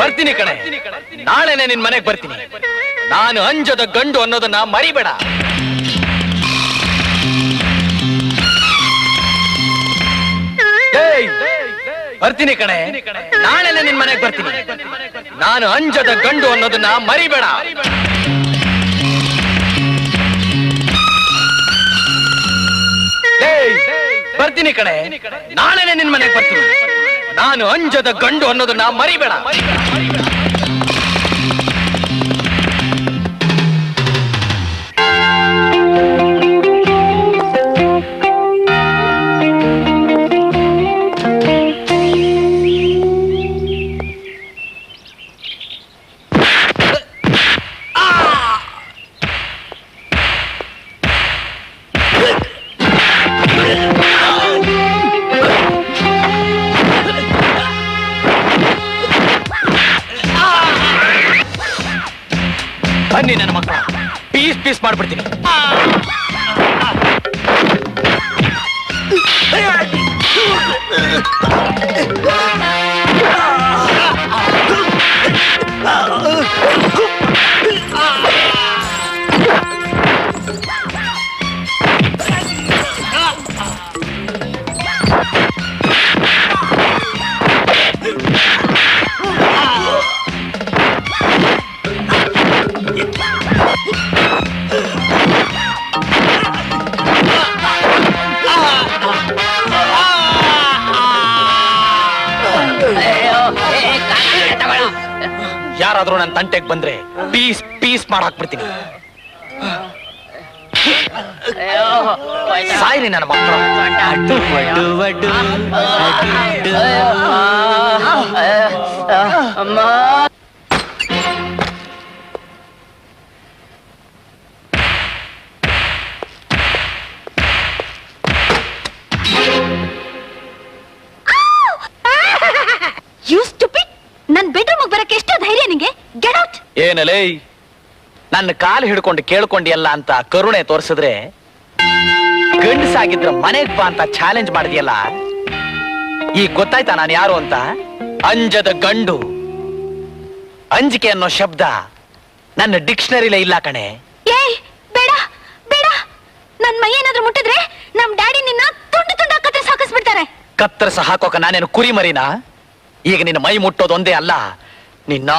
ಬರ್ತೀನಿ ಕಣೆ, ನಾಳೆನೆ ನಿನ್ ಮನೆಗ್ ಬರ್ತೀನಿ. ನಾನು ಅಂಜದ ಗಂಡು ಅನ್ನೋದನ್ನ ಮರಿಬೇಡ. ಬರ್ತೀನಿ ಕಣೆ, ನಾಳೆನೆ ನಿನ್ ಮನೆಗ್ ಬರ್ತೀನಿ. ನಾನು ಅಂಜದ ಗಂಡು ಅನ್ನೋದನ್ನ ಮರಿಬೇಡ. ಬರ್ತೀನಿ ಕಣೆ, ನಾಳೆನೆ ನಿನ್ ಮನೆಗ್ ಬರ್ತೀನಿ. ನಾನು ಅಂಜದ ಗಂಡು ಅನ್ನೋದನ್ನ ಮರಿಬೇಡ. ಬನ್ನಿ ನನ್ನ ಮಕ್ಕಳ, ಪೀಸ್ ಪೀಸ್ ಮಾಡ್ಬಿಡ್ತೀನಿ. ಯಾರಾದ್ರೂ ನನ್ನ ತಂಟೆಗೆ ಬಂದ್ರೆ ಪೀಸ್ ಪೀಸ್ ಮಾಡಾಕ್ಬಿಡ್ತೀನಿ. ಸಾಯ್ರಿ ನನ್ನ ಮಕ್ಕಳು. ನನ್ ಬೆಡ್ರೂಮ್ ಬರಕ್ಕೆ ಎಷ್ಟು ಧೈರ್ಯ ನಿಂಗೆ? Get out. ಏನಲೇ, ನನ್ನ ಕಾಲು ಹಿಡ್ಕೊಂಡು ಕೇಳ್ಕೊಂಡಿಯಲ್ಲ ಅಂತ ಕರುಣೆ ತೋರಿಸಿದ್ರೆ ಗಂಡಸಾಗಿದ್ರ ಮನೆಗ್ ಬಾ ಅಂತ ಚಾಲೆಂಜ್ ಮಾಡಿದ್ಯಲ್ಲ. ಈಗ ಗೊತ್ತಾಯ್ತಾ ನಾನು ಯಾರು ಅಂತ? ಅಂಜದ ಗಂಡು. ಅಂಜಿಕೆ ಅನ್ನೋ ಶಬ್ದ ನನ್ನ ಡಿಕ್ಷನರಿಲೇ ಇಲ್ಲ ಕಣೆ. ಏಯ್, ಬೇಡ ಬೇಡ. ನನ್ ಮೈ ಏನಾದ್ರೂ ಮುಟ್ಟಿದ್ರೆ ನಮ್ ಡ್ಯಾಡಿ ನಿನ್ನ ತುಂಡು ತುಂಡ ಕತ್ತರಿಸಿ ಹಾಕಿಸ್ಬಿಡ್ತಾರೆ. ಕತ್ತರಿಸ ಹಾಕೋಕ ನಾನೇನು ಕುರಿ ಮರಿನಾ? ಈಗ ನಿನ್ನ ಮೈ ಮುಟ್ಟೋದೊಂದೇ ಅಲ್ಲ, ನಿನ್ನ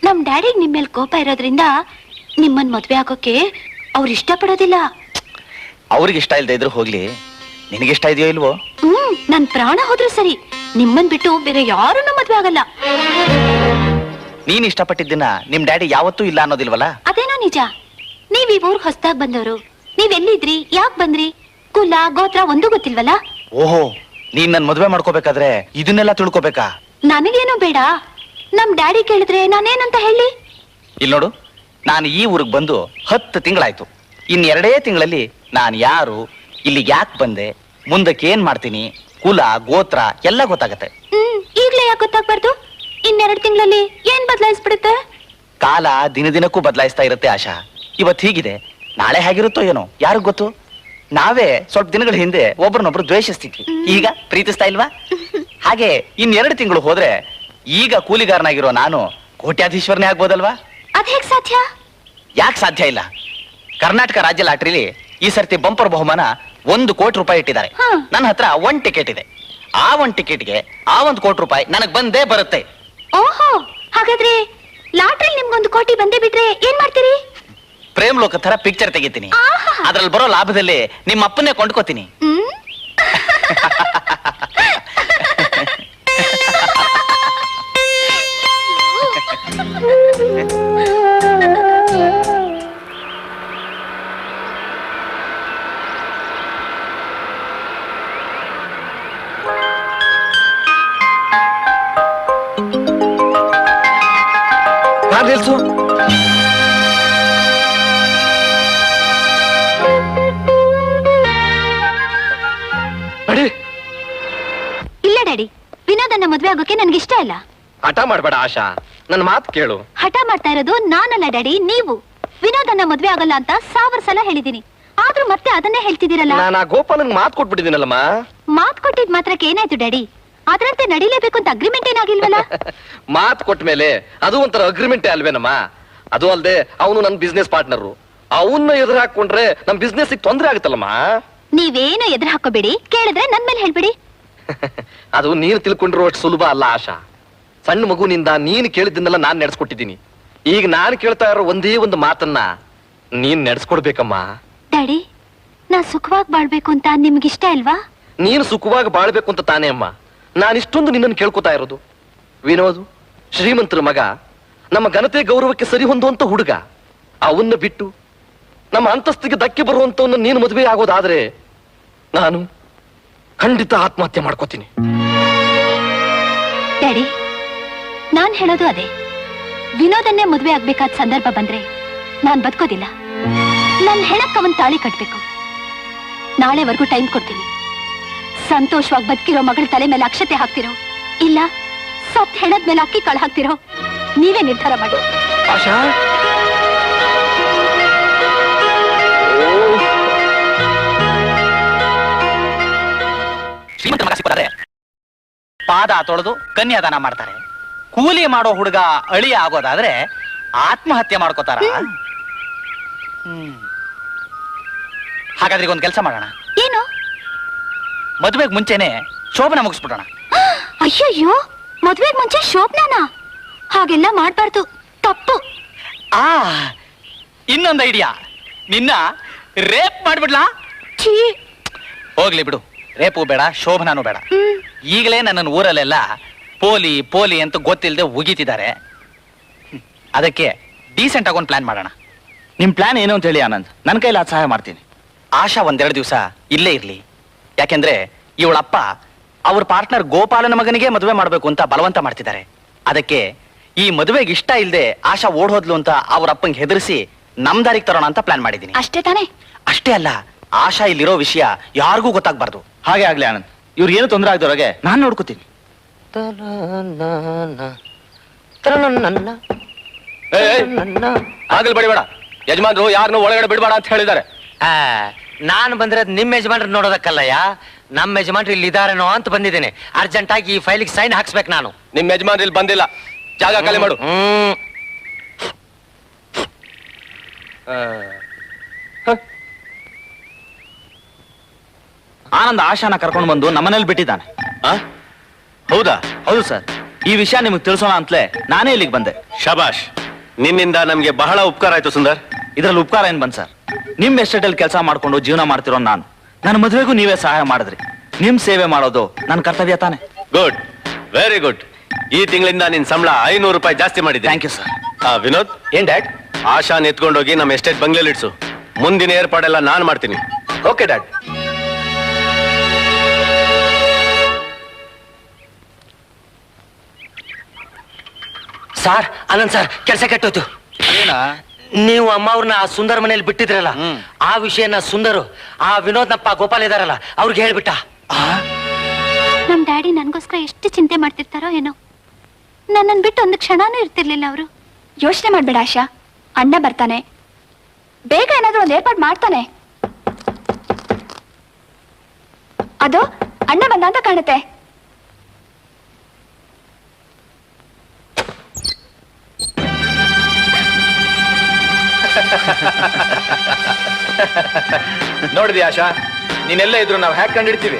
ನಮ್ ಡ್ಯಾಡಿಗ್ ನಿಮ್ ಮೇಲೆ ಕೋಪ ಇರೋದ್ರಿಂದ ನಿಮ್ಮನ್ ಮದ್ವೆ ಆಗೋಕೆ ಅವ್ರು ಇಷ್ಟಪಡೋದಿಲ್ಲ. ಅವ್ರಿಗೆ ಇಷ್ಟ ಇಲ್ದೇ ಇದ್ರು ಹೋಗ್ಲಿ, ನಿನಗಿಷ್ಟ ಇದೆಯೋ ಇಲ್ವೋ? ನನ್ ಪ್ರಾಣ ಹೋದ್ರು ಸರಿ, ನಿಮ್ಮನ್ ಬಿಟ್ಟು ಬೇರೆ ಯಾರನ್ನೂ ಮದ್ವೆ ಆಗಲ್ಲ. ನೀನ್ ಇಷ್ಟಪಟ್ಟಿದ್ದನ್ನ ನಿಮ್ ಡ್ಯಾಡಿ ಯಾವತ್ತೂ ಇಲ್ಲ ಅನ್ನೋದಿಲ್ವಲ್ಲ? ಅದೇನೋ ನಿಜ. ನೀವ್ ಈ ಊರ್ ಹೊಸ್ದಾಗ್ ಬಂದವರು, ನೀವ್ ಎಲ್ಲಿದ್ರಿ, ಯಾಕ್ ಬಂದ್ರಿ, ಕುಲ ಗೋತ್ರ ಒಂದೂ ಗೊತ್ತಿಲ್ವಲ್ಲ. ಓಹೋ, ನೀನ್ ನನ್ ಮದ್ವೆ ಮಾಡ್ಕೋಬೇಕಾದ್ರೆ ಇದನ್ನೆಲ್ಲ ತಿಳ್ಕೊಬೇಕಾ? ನನಗೇನು ಬೇಡ, ನಮ್ ಡ್ಯಾಡಿ ಕೇಳಿದ್ರೆ ನಾನೇನಂತ ಹೇಳಿ? ಇಲ್ಲಿ ನೋಡು, ನಾನು ಈ ಊರಿಗೆ ಬಂದು 10 ತಿಂಗಳಾಯ್ತು. ಇನ್ 2 ತಿಂಗಳಲ್ಲಿ ನಾನು ಯಾರು, ಇಲ್ಲಿ ಯಾಕೆ ಬಂದೆ, ಮುಂದಕ್ಕೆ ಏನ್ ಮಾಡ್ತೀನಿ, ಕುಲ ಗೋತ್ರ ಎಲ್ಲ ಗೊತ್ತಾಗತ್ತೆ. ಈಗ್ಲೇ ಯಾಕೆ ಗೊತ್ತಾಗ್ಬಾರ್ದು? 2 ತಿಂಗಳಲ್ಲಿ ಏನ್ ಬದಲಾಯಿಸ್ಬಿಡುತ್ತೆ? ಕಾಲ ದಿನದಿನಕ್ಕೂ ಬದಲಾಯಿಸ್ತಾ ಇರುತ್ತೆ ಆಶಾ. ಇವತ್ತು ಹೀಗಿದೆ, ನಾಳೆ ಹೇಗಿರುತ್ತೋ ಏನೋ ಯಾರಿಗ್ ಗೊತ್ತು. ನಾವೇ ಸ್ವಲ್ಪ ದಿನಗಳ ಹಿಂದೆ ಒಬ್ರನ್ನೊಬ್ರು ದ್ವೇಷಿಸ್ತಿದ್ವಿ, ಈಗ ಪ್ರೀತಿಸ್ತಾ ಇಲ್ವಾ? ಹಾಗೆ 2 ತಿಂಗಳು ಹೋದ್ರೆ ಈಗ ಕೂಲಿಗಾರನಾಗಿರೋ ನಾನು ಕೋಟ್ಯಾಧೀಶ್ವರನೇ ಆಗ್ಬೋದಲ್ವಾ? ಅದ್ ಹೇಗ್ ಸಾಧ್ಯ? ಯಾಕೆ ಸಾಧ್ಯ ಇಲ್ಲ? ಕರ್ನಾಟಕ ರಾಜ್ಯ ಲಾಟ್ರಿಲಿ ಈ ಸರ್ತಿ ಬಂಪರ್ ಬಹುಮಾನ 1 ಕೋಟಿ ರೂಪಾಯಿ ಇಟ್ಟಿದ್ದಾರೆ. ನನ್ನ ಹತ್ರ 1 ಟಿಕೆಟ್ ಇದೆ. ಆ 1 ಟಿಕೆಟ್ಗೆ ಆ 1 ಕೋಟಿ ರೂಪಾಯಿ ನನಗ್ ಬಂದೇ ಬರುತ್ತೆ. ಓಹೋ, ಹಾಗಾದ್ರೆ ಲಾಟ್ರಿ ನಿಮ್ಗೊಂದು ಕೋಟಿ ಬಂದೇ ಬಿಟ್ರೆ ಏನ್ ಮಾಡ್ತೀರಿ? ಪ್ರೇಮ್ ಲೋಕ ತರ ಪಿಕ್ಚರ್ ತೆಗಿತೀನಿ. ಅದ್ರಲ್ಲಿ ಬರೋ ಲಾಭದಲ್ಲಿ ನಿಮ್ಮ ಅಪ್ಪನ್ನೇ ಕೊಂಡ್ಕೋತೀನಿ. ನಿಲ್ಸು. ಇಲ್ಲ ಡ್ಯಾಡಿ, ವಿನೋದನ್ನ ಮದ್ವೆ ಆಗೋಕೆ ನನ್ಗೆ ಇಷ್ಟ ಇಲ್ಲ. ಹಠ ಮಾಡ್ಬೇಡ ಆಶಾ, ನನ್ನ ಮಾತು ಕೇಳು. ಹಠ ಮಾಡ್ತಾ ಇರೋದು ನಾನಲ್ಲ ಡ್ಯಾಡಿ, ನೀವು. ವಿನೋದನ್ನ ಮದ್ವೆ ಆಗಲ್ಲ ಅಂತ 1000 ಸಲ ಹೇಳಿದೀನಿ, ಆದ್ರೂ ಮತ್ತೆ ಅದನ್ನೇ ಹೇಳ್ತಿದ್ದೀರಲ್ಲ. ನಾನು ಆ ಗೋಪಾಲನ್ ಮಾತು ಕೊಟ್ಬಿಟ್ಟಿದ್ದೀನಲ್ಲಮ್ಮ. ಮಾತ್ ಕೊಟ್ಟಿದ್ ಮಾತ್ರಕ್ಕೆ ಏನಾಯ್ತು ಡ್ಯಾಡಿ? ಅದ್ರಂತೆ ನಡಿಲೇಬೇಕು ಅಂತ ಅಗ್ರಿಮೆಂಟ್ ಏನಾಗಿಲ್ವಲ್ಲ? ಮಾತು ಕೊಟ್ಟ ಮೇಲೆ ಅದು ಒಂಥರ ಅಗ್ರಿಮೆಂಟೇ ಅಲ್ವೇನಮ್ಮ. ಅದು ಅಲ್ದೆ ಅವನು ನನ್ನ ಬಿಸ್ನೆಸ್ ಪಾರ್ಟ್ನರ್, ಅವನ್ನ ಎದುರು ಹಾಕೊಂಡ್ರೆ ನಮ್ ಬಿಸ್ನೆಸ್ ತೊಂದ್ರೆ ಆಗುತ್ತಲ್ಲಮ್ಮ. ನೀವೇನು ಎದುರು ಹಾಕೋಬೇಡಿ, ಕೇಳಿದ್ರೆ ನನ್ ಮೇಲೆ ಹೇಳ್ಬಿಡಿ. ಅದು ನೀನು ತಿಳ್ಕೊಂಡಿರೋ ಅಷ್ಟು ಸುಲಭ ಅಲ್ಲ ಆಶಾ. ಸಣ್ಣ ಮಗುನಿಂದ ನೀನು ಕೇಳಿದ್ದನ್ನೆಲ್ಲ ನಾನ್ ನಡೆಸ್ಕೊಟ್ಟಿದ್ದೀನಿ. ಈಗ ನಾನು ಕೇಳ್ತಾ ಇರೋ ಒಂದೇ ಒಂದು ಮಾತನ್ನ ನೀನ್ ನಡೆಸ್ಕೊಡ್ಬೇಕಮ್ಮ. ಡ್ಯಾಡಿ, ನಾ ಸುಖವಾಗಿ ಬಾಳ್ಬೇಕು ಅಂತ ನಿಮ್ಗಿಷ್ಟ ಇಲ್ವಾ? ನೀನು ಸುಖವಾಗಿ ಬಾಳ್ಬೇಕು ಅಂತ ತಾನೇ ಅಮ್ಮ ನಾನಿಷ್ಟೊಂದು ನಿನ್ನನ್ನು ಕೇಳ್ಕೊತಾ ಇರೋದು. ವಿನೋದ್ ಶ್ರೀಮಂತರ ಮಗ, ನಮ್ಮ ಘನತೆ ಗೌರವಕ್ಕೆ ಸರಿ ಹೊಂದುವಂತ ಹುಡುಗ. ಅವನ್ನ ಬಿಟ್ಟು ನಮ್ಮ ಅಂತಸ್ತಿಗೆ ಧಕ್ಕೆ ಬರುವಂತವನ್ನ ನೀನು ಮದುವೆ ಆಗೋದಾದ್ರೆ ನಾನು ಖಂಡಿತ ಆತ್ಮಹತ್ಯೆ ಮಾಡ್ಕೋತೀನಿ. ಡ್ಯಾಡಿ, ನಾನ್ ಹೇಳೋದು ಅದೇ. ವಿನೋದನ್ನೇ ಮದುವೆ ಆಗ್ಬೇಕಾದ ಸಂದರ್ಭ ಬಂದ್ರೆ ನಾನ್ ಬದುಕೋದಿಲ್ಲ. ನನ್ ಹೆಣಕ್ಕೆ ಅವನ್ ತಾಳಿ ಕಟ್ಬೇಕು. ನಾಳೆವರೆಗೂ ಟೈಮ್ ಕೊಡ್ತೀನಿ. ಸಂತೋಷವಾಗಿ ಬದುಕಿರೋ ಮಗಳ ತಲೆ ಮೇಲೆ ಅಕ್ಷತೆ ಹಾಕ್ತಿರೋ, ಇಲ್ಲ ಸತ್ ಹೆಣದ ಮೇಲೆ ಅಕ್ಕಿ ಕಾಳು ಹಾಕ್ತಿರೋ, ನೀವೇ ನಿರ್ಧಾರ ಮಾಡಿ. ಆಶಾ, ಶ್ರೀಮಂತ ಮಗ ಸಿಕ್ಕಿದ್ರೆ ಪಾದ ತೊಳೆದು ಕನ್ಯಾದಾನ ಮಾಡ್ತಾರೆ. ಕೂಲಿ ಮಾಡೋ ಹುಡುಗ ಅಳಿಯ ಆಗೋದಾದ್ರೆ ಆತ್ಮಹತ್ಯೆ ಮಾಡ್ಕೋತಾರ. ಹಾಗಾದ್ರೆ ಈಗ ಒಂದು ಕೆಲಸ ಮಾಡೋಣ. ಏನು? ಮದುವೆಗೆ ಮುಂಚೆನೆ ಶೋಭನ ಮುಗಿಸ್ಬಿಡೋಣ. ಅಯ್ಯಯ್ಯೋ, ಮದ್ವೆಗ್ ಮುಂಚೆ ಶೋಭನಾನ? ಹಾಗೆಲ್ಲ ಮಾಡ್ಬಾರ್ದು, ತಪ್ಪು. ಇನ್ನೊಂದು ಐಡಿಯಾ, ನಿನ್ನ ರೇಪ್ ಮಾಡ್ಬಿಡ್ಲಾ? ಛೀ, ಹೋಗ್ಲಿ ಬಿಡು, ರೇಪು ಬೇಡ, ಶೋಭನಾನು ಬೇಡ. ಈಗಲೇ ನನ್ನ ಊರಲ್ಲೆಲ್ಲ ಪೋಲಿ ಪೋಲಿ ಅಂತ ಗೊತ್ತಿಲ್ಲದೆ ಉಗಿತಿದ್ದಾರೆ. ಅದಕ್ಕೆ ಡೀಸೆಂಟ್ ಆಗಿ ಒಂದು ಪ್ಲಾನ್ ಮಾಡೋಣ. ನಿಮ್ ಪ್ಲಾನ್ ಏನು ಅಂತ ಹೇಳಿ ಆನಂದ್, ನನ್ನ ಕೈಲಿ ಸಹಾಯ ಮಾಡ್ತೀನಿ. ಆಶಾ 1-2 ದಿವಸ ಇಲ್ಲೇ ಇರ್ಲಿ. ಯಾಕೆಂದ್ರೆ ಇವಳಪ್ಪ ಅವ್ರ ಪಾರ್ಟ್ನರ್ ಗೋಪಾಲನ ಮಗನಿಗೆ ಮದುವೆ ಮಾಡ್ಬೇಕು ಅಂತ ಬಲವಂತ ಮಾಡ್ತಿದ್ದಾರೆ. ಅದಕ್ಕೆ ಈ ಮದುವೆಗೆ ಇಷ್ಟ ಇಲ್ಲದೆ ಆಶಾ ಓಡ್ ಹೋದ್ಲು ಅಂತ ಅವ್ರ ಅಪ್ಪಂಗೆ ಹೆದರಿಸಿ ನಮ್ ದಾರಿಗೆ ತರೋಣ ಅಂತ ಪ್ಲಾನ್ ಮಾಡಿದೀನಿ. ಅಷ್ಟೇ ತಾನೇ? ಅಷ್ಟೇ ಅಲ್ಲ, ಆಶಾ ಇಲ್ಲಿರೋ ವಿಷಯ ಯಾರಿಗೂ ಗೊತ್ತಾಗ್ಬಾರ್ದು. ಹಾಗೆ ಆಗ್ಲಿ ಆನಂದ್, ಇವ್ರಿಗೆ ಏನು ತೊಂದರೆ ಆಗದವ್ರಿಗೆ ನಾನ್ ನೋಡ್ಕೋತೀನಿ. ಆಗಲ್ ಬಡಿಬೇಡ, ಯಜಮಾನ್ರು ಯಾರನ್ನು ಒಳಗಡೆ ಬಿಡಬೇಡ ಅಂತ ಹೇಳಿದ್ದಾರೆ. ನಾನು ಬಂದ್ರೆ ನಿಮ್ ಯಜಮಾನ್ರು ನೋಡೋದಕ್ಕಲ್ಲಯ್ಯ, ನಮ್ಮ ಯಜಮಾನ್ರು ಇಲ್ಲಿ ಇದಾರೇನೋ ಅಂತ ಬಂದಿದ್ದೇನೆ. ಅರ್ಜೆಂಟ್ ಆಗಿ ಈ ಫೈಲಿಗೆ ಸೈನ್ ಹಾಕ್ಸ್ಬೇಕು ನಾನು. ನಿಮ್ ಯಜಮಾನ್ರು ಇಲ್ಲಿ ಬಂದಿಲ್ಲ, ಜಾಗ ಖಾಲಿ ಮಾಡು. ಆನಂದ್ ಆಶಾನ ಕರ್ಕೊಂಡು ಬಂದು ನಮ್ಮನೇಲಿ ಬಿಟ್ಟಿದ್ದಾನೆ. ಹೌದಾ? ಹೌದು ಸರ್, ಈ ವಿಷಯ ನಿಮಗೆ ತಿಳಿಸೋಣ ಅಂತಲೇ ನಾನೇ ಇಲ್ಲಿಗೆ ಬಂದೆ. ಶಬಾಷ್, ನಿನ್ನಿಂದ ನಮ್ಗೆ ಬಹಳ ಉಪಕಾರ ಆಯ್ತು ಸುಂದರ್. ಇದ್ರಲ್ಲಿ ಉಪಕಾರ ಏನ್ ಬಂದ್ ಸರ್? ನಿಮ್ ಎಸ್ಟೇಟ್ ಅಲ್ಲಿ ಕೆಲಸ ಮಾಡ್ಕೊಂಡು ಜೀವನ ಮಾಡ್ತಿರೋ ನಾನು ನನ್ನ ಮದುವೆಗೂ ನೀವೇ ಸಹಾಯ ಮಾಡಿದ್ರಿ. ನಿಮ್ ಸೇವೆ ಮಾಡೋದು ನನ್ನ ಕರ್ತವ್ಯ ತಾನೆ. Good, very good. ಈ ತಿಂಗಳಿಂದ ನಿನ್ ಸಂಬಳ 500 ರೂಪಾಯಿ ಜಾಸ್ತಿ ಮಾಡಿದ್ದೆ. Thank you sir. ವಿನೋದ್, ಏನ್ ಡ್ಯಾಡ್? ಆಶಾನ್ ಎತ್ಕೊಂಡೋಗಿ ನಮ್ಮ ಎಸ್ಟೇಟ್ ಬಂಗ್ಲೆಲಿ ಇಡ್ಸು. ಮುಂದಿನ ಏರ್ಪಾಡೆಲ್ಲ ನಾನ್ ಮಾಡ್ತೀನಿ. Okay dad. Sir, Anand sir, ಕೆಲಸ ಕೆಟ್ಟೋಯ್ತು. ನೀವು ಅಮ್ಮ ಅವ್ರನ್ನ ಆ ಸುಂದರ್ ಮನೇಲಿ ಬಿಟ್ಟಿದ್ರಲ್ಲ, ಆ ವಿಷಯನ ಸುಂದರು ಆ ವಿನೋದ್ನಪ್ಪ ಗೋಪಾಲ್ ಇದಾರಲ್ಲ ಅವ್ರಿಗೆ ಹೇಳ್ಬಿಟ್ಟ. ನಮ್ ಡ್ಯಾಡಿ ನನ್ಗೋಸ್ಕರ ಎಷ್ಟು ಚಿಂತೆ ಮಾಡ್ತಿರ್ತಾರೋ ಏನೋ. ನನ್ನನ್ ಬಿಟ್ಟು ಒಂದು ಕ್ಷಣನೂ ಇರ್ತಿರ್ಲಿಲ್ಲ ಅವರು. ಯೋಚನೆ ಮಾಡ್ಬೇಡ ಆಶಾ, ಅಣ್ಣ ಬರ್ತಾನೆ, ಬೇಗ ಏನಾದ್ರೂ ಒಂದು ಏರ್ಪಾಡು ಮಾಡ್ತಾನೆ. ಅದು ಅಣ್ಣ ಬಂದ ಅಂತ ಕಾಣುತ್ತೆ. ನೋಡಿದಿ ಆಶಾ, ನೀನೆಲ್ಲ ಇದ್ರು ನಾವು ಹ್ಯಾಕ್ ಕಂಡಿಡ್ತೀವಿ.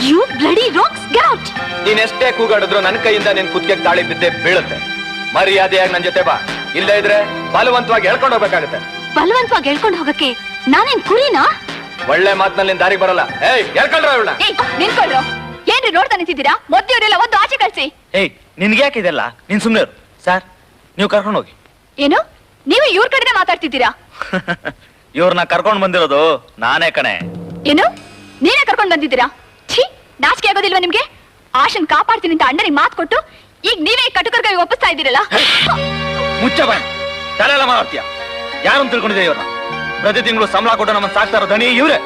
You bloody rocks, get out. ನೀನ್ ಎಷ್ಟೇ ಕೂಗಾಡಿದ್ರು ನನ್ನ ಕೈಯಿಂದ ನಿನ್ ಕುತ್ತಿಗೆ ತಾಳಿ ಬಿದ್ದೆ ಬೀಳುತ್ತೆ. ಮರ್ಯಾದೆಯಾಗಿ ನನ್ ಜೊತೆ ಬಾ, ಇಲ್ಲೇ ಇದ್ರೆ ಬಲವಂತವಾಗಿ ಹೇಳ್ಕೊಂಡು ಹೋಗ್ಬೇಕಾಗುತ್ತೆ. ಬಲವಂತವಾಗಿ ಹೇಳ್ಕೊಂಡು ಹೋಗಕ್ಕೆ ನಾನೇನ್ ಕುರಿನಾ? ಒಳ್ಳೆ ಮಾತಿನಲ್ಲಿ ನಿನ್ ದಾರಿ ಬರಲ್ಲ. ಏಯ್, ಹೇಳ್ಕೊಂಡ್ರ ಇವಳ. ನಿನ್ಕೊಳ್ರು, ಏನ್ರಿ ನೋಡ್ತಾ ನಿಂತಿದ್ದೀರಾ? ಮೊದ್ಲಿವ್ರೆಲ್ಲ ಒಂದು ಆಚೆ ಕಳ್ಸಿ. ಏಯ್, ನಿನ್ಗೆ ಯಾಕಿದೆಲ್ಲ? ನೀನ್ ಸುಮ್ನೆ ಇರು. ಸರ್, ನೀವು ಕರ್ಕೊಂಡು ಹೋಗಿ. ಏನು, ನೀವು ಇವ್ರ ಕಡೆನೆ ಮಾತಾಡ್ತಿದ್ದೀರಾ? ಇವ್ರನ್ನ ಕರ್ಕೊಂಡ್ ಬಂದಿರೋದು ನಾನೇ ಕಣೆ. ಏನು, ನೀವೇ ಕರ್ಕೊಂಡ್ ಬಂದಿದ್ದೀರಾ? ಛೀ, ನಾಚಿಕೆ ಆಗೋದಿಲ್ವಾ ನಿಮ್ಗೆ? ಆಶನ್ ಕಾಪಾಡ್ತೀನಿ ಅಂತ ಅಣ್ಣನಿಗೆ ಮಾತು ಕೊಟ್ಟು ಈಗ ನೀವೇ ಕಟುಕರ್ಗ ಒಪ್ಪಿಸ್ತಾ ಇದ್ದೀರಲ್ಲ. ಮುಚ್ಚ ಬಾಯ್, ತಲೆ ಎಲ್ಲ ಮಾಡ್ತೀಯ. ಯಾರನ್ನು ತಿಳ್ಕೊಂಡಿದೆ ಇವ್ರನ್ನ? ಪ್ರತಿ ತಿಂಗಳು ಸಂಬಳ ಕೊಟ್ಟು ನಮ್ಮನ್ನ ಸಾಕ್ತಾ ಇರೋ ದನಿ ಇವ್ರೆ.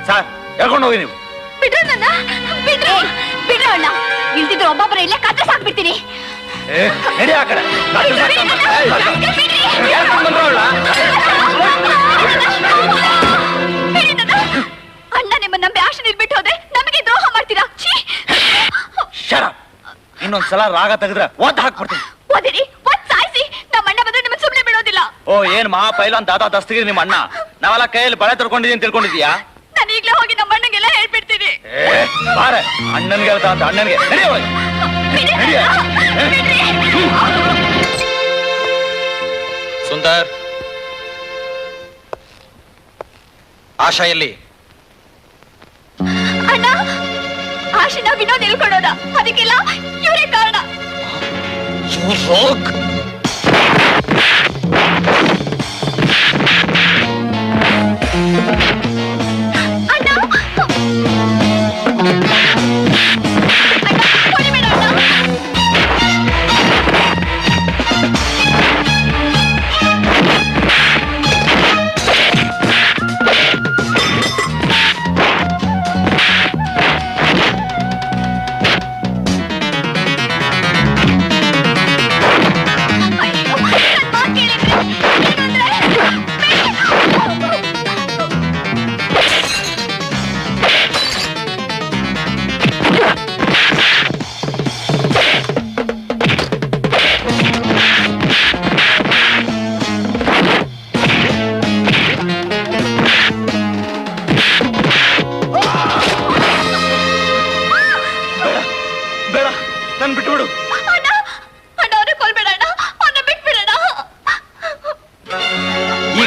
ಸರ್, ಹೇಳ್ಕೊಂಡು ಹೋಗಿ ನೀವು. ಬಿಡ್ರ ನನ್ನ, ಬಿಡ್ರ ಬಿಡ್ರ ಅಣ್ಣ. ಇಲ್ದಿದ್ರು ಒಬ್ಬೊಬ್ಬರ ಇಲ್ಲೇ ಕತ್ತ ಸಾಕ್ಬಿಡ್ತೀನಿ. ನಡಿ ಆ ಕಡೆ. ಅಣ್ಣ ನಿಮ್ಮ ನಂಬಿ ಆಶನ್ ಇಲ್ಬಿಟ್ಟು ಹೋದ್ರೆ ನಮಗೆ ದ್ರೋಹ ಮಾಡ್ತೀರಾ? ಇನ್ನೊಂದ್ಸಲ ರಾಗ ತೆಗೆದ್ರೆ ಒದ್ದು ಹಾಕ್ಬಿಡ್ತೀನಿ. ಓದಿರಿ, ಒದ್ ಸಾಯಿಸಿ. ನಮ್ಮ ಅಣ್ಣ ಬಂದ್ರೆ ನಿಮ್ಮನ್ನ ಸುಮ್ಮನೆ ಬಿಡೋದಿಲ್ಲ. ಓ, ಏನ್ ಮಹಾ ಪೈಲಾನ್ ದಾದಾ ದಸ್ತಗಿರಿ ನಿಮ್ಮ ಅಣ್ಣ? ನಾವೆಲ್ಲ ಕೈಯಲ್ಲಿ ಬಳೆ ತರ್ಕೊಂಡಿದೀನಿ ತಿಳ್ಕೊಂಡಿದ್ಯಾ? ನಾನು ಈಗ್ಲೇ ಹೋಗಿ ನಮ್ಮ ಅಣ್ಣಗೆಲ್ಲ ಹೇಳ್ಬಿಡ್ತೀನಿ. ಬಾರೆ, ಅಣ್ಣನ್ಗೆ ಹೇಳ್ತಾ ಅಂತ ಅಣ್ಣನ್ಗೆ. ಸುಂದರ್, ಆಶಾ ಎಲ್ಲಿ? ಅಣ್ಣ, ಆಶಿನ ವಿನೋದ್ ಹೇಳ್ಕೊಡೋದ, ಅದಕ್ಕೆಲ್ಲ ಇವರೇ ಕಾರಣ. ಅಣ್ಣ, ಹೊಡಿಬೇಡ ಅಣ್ಣ.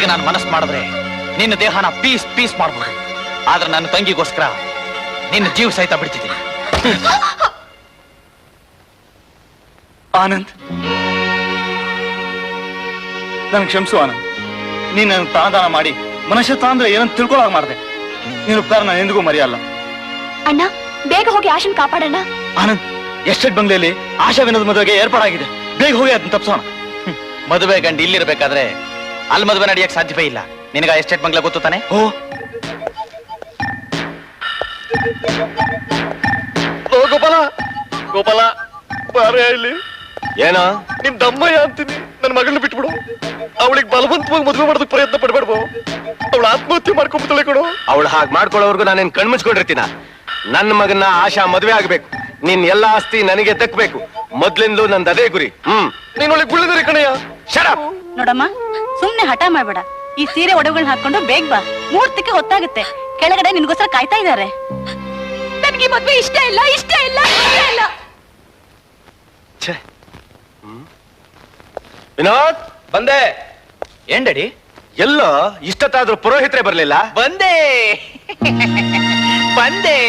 ನಾನು ಮನಸ್ಸು ಮಾಡಿದ್ರೆ ನಿನ್ನ ದೇಹನ ಪೀಸ್ ಪೀಸ್ ಮಾಡ್ಬೋದು. ಆದ್ರೆ ನನ್ನ ತಂಗಿಗೋಸ್ಕರ ನಿನ್ನ ಜೀವ ಸಹಿತ ಬಿಡ್ತಿದ್ದೀನಿ. ಆನಂದ್, ನನ್ ಕ್ಷಮಿಸು ಆನಂದ್. ನೀನ್ ನನ್ನ ಪ್ರಾಣದಾನ ಮಾಡಿ ಮನುಷ್ಯತ್ವ ಅಂದ್ರೆ ಏನಂತ ತಿಳ್ಕೊಳಾಗ ಮಾಡಿದೆ. ನೀನು ಉಪಕಾರ ನಾನು ಎಂದಿಗೂ ಮರೆಯಲ್ಲ. ಅಣ್ಣ, ಬೇಗ ಹೋಗಿ ಆಶನ್ ಕಾಪಾಡಣ್ಣ. ಆನಂದ್, ಎಸ್ಟೇಟ್ ಬಂಗ್ಲೆಯಲ್ಲಿ ಆಶಾ ವಿನೋದ್ ಮದುವೆಗೆ ಏರ್ಪಾಡಾಗಿದೆ. ಬೇಗ ಹೋಗಿ ಅದನ್ನ ತಪ್ಸೋಣ. ಮದುವೆ ಗಂಡು ಇಲ್ಲಿರ್ಬೇಕಾದ್ರೆ ಅಲ್ಲಿ ಮದುವೆ ನಡೆಯಕ್ ಸಾಧ್ಯವೇ ಇಲ್ಲ. ನಿನಗ ಎಸ್ಟೇಟ್ ಬಂಗ್ಲೆ ಗೊತ್ತು ತಾನೆ? ಓ ಗೋಪಾಲ, ಗೋಪಾಲ ಬಾರೇ ಇಲ್ಲಿ. ಏನೋ ನಿನ್ ದಮ್ಮಯ್ಯ ಅಂತೀನಿ. ನನ್ನ ಮಗಳನ್ನ ಬಿಟ್ಬಿಡು. ಅವಳಿಗೆ ಬಲವಂತವಾಗಿ ಮದುವೆ ಮಾಡೋದಕ್ಕೆ ಪ್ರಯತ್ನ ಪಡ್ಬೇಡ್ಬೋ. ಅವಳು ಆತ್ಮಹತ್ಯೆ ಮಾಡ್ಕೊಂಡ್ಬಿಡ್ತಾಳೆ ಕೊಡು. ಅವಳು ಹಾಗೆ ಮಾಡ್ಕೊಳ್ಳೋವರೆಗೂ ನಾನೇನ್ ಕಣ್ಮುಚ್ಕೊಂಡಿರ್ತೀನ? ನನ್ನ ಮಗನ್ನ ಆಶಾ ಮದುವೆ ಆಗ್ಬೇಕು. ನಿನ್ ಎಲ್ಲಾ ಆಸ್ತಿ ನನಗೆ ದಕ್ಬೇಕು. ಮೊದ್ಲಿಂದಲೂ ನಂದು ಅದೇ ಗುರಿ. ನೀನ್ ಒಳ್ಳೆ ಗುಳ್ಳಿದರಿ ಕಣಯ್ಯ. ಶಟ್ ನೋಡಮ್ಮ, ಸುಮ್ನೆ ಹಠ ಮಾಡ್ಬೇಡ. ಈ ಸೀರೆ ಒಡವೆಗಳನ್ನ ಹಾಕೊಂಡು ಬೇಗ ಬಾ. ಮುಹೂರ್ತಕ್ಕೆ ಹೊತ್ತಾಗುತ್ತೆ. ಕೆಳಗಡೆ ನಿನ್ಗೋಸ್ಕರ ಕಾಯ್ತಾ ಇದ್ದಾರೆ. ನನಗೆ ಮದ್ವೆ ಇಷ್ಟ ಇಲ್ಲ, ಇಷ್ಟ ಇಲ್ಲ, ಇಷ್ಟ ಇಲ್ಲ. ವಿನೋದ್, ಬಂದೆ. ಏನ್ ಡ್ಯಾಡಿ? ಎಲ್ಲೋ ಇಷ್ಟತ್ತಾದ್ರೂ ಪುರೋಹಿತರೇ ಬರ್ಲಿಲ್ಲ. ಬಂದೆ ಬಂದೆ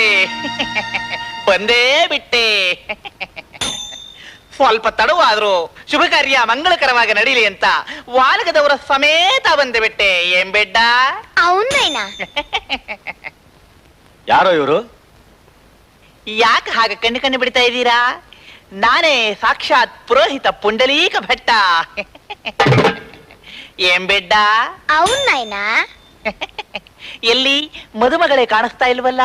ಬಂದೇ ಬಿಟ್ಟೆ. ಸ್ವಲ್ಪ ತಡವಾದ್ರು ಶುಭ ಕಾರ್ಯ ಮಂಗಳಕರವಾಗಿ ನಡೀಲಿ ಅಂತ ವಾಲಗದವರ ಸಮೇತ ಬಂದೆ ಬಿಟ್ಟೆ. ಏನ್ ಬೆಡ್ಡ ಅವನೇನಾ? ಯಾರೋ ಇವರು? ಯಾಕೆ ಹಾಗೆ ಕಣ್ಣು ಬಿಡ್ತಾ ಇದ್ದೀರಾ? ನಾನೇ ಸಾಕ್ಷಾತ್ ಪುರೋಹಿತ ಪುಂಡಲೀಕ ಭಟ್ಟ. ಏನ್ ಬೆಡ್ಡ ಅವನೇನಾ? ಎಲ್ಲಿ ಮದುಮಗಳೇ ಕಾಣಿಸ್ತಾ ಇಲ್ವಲ್ಲ?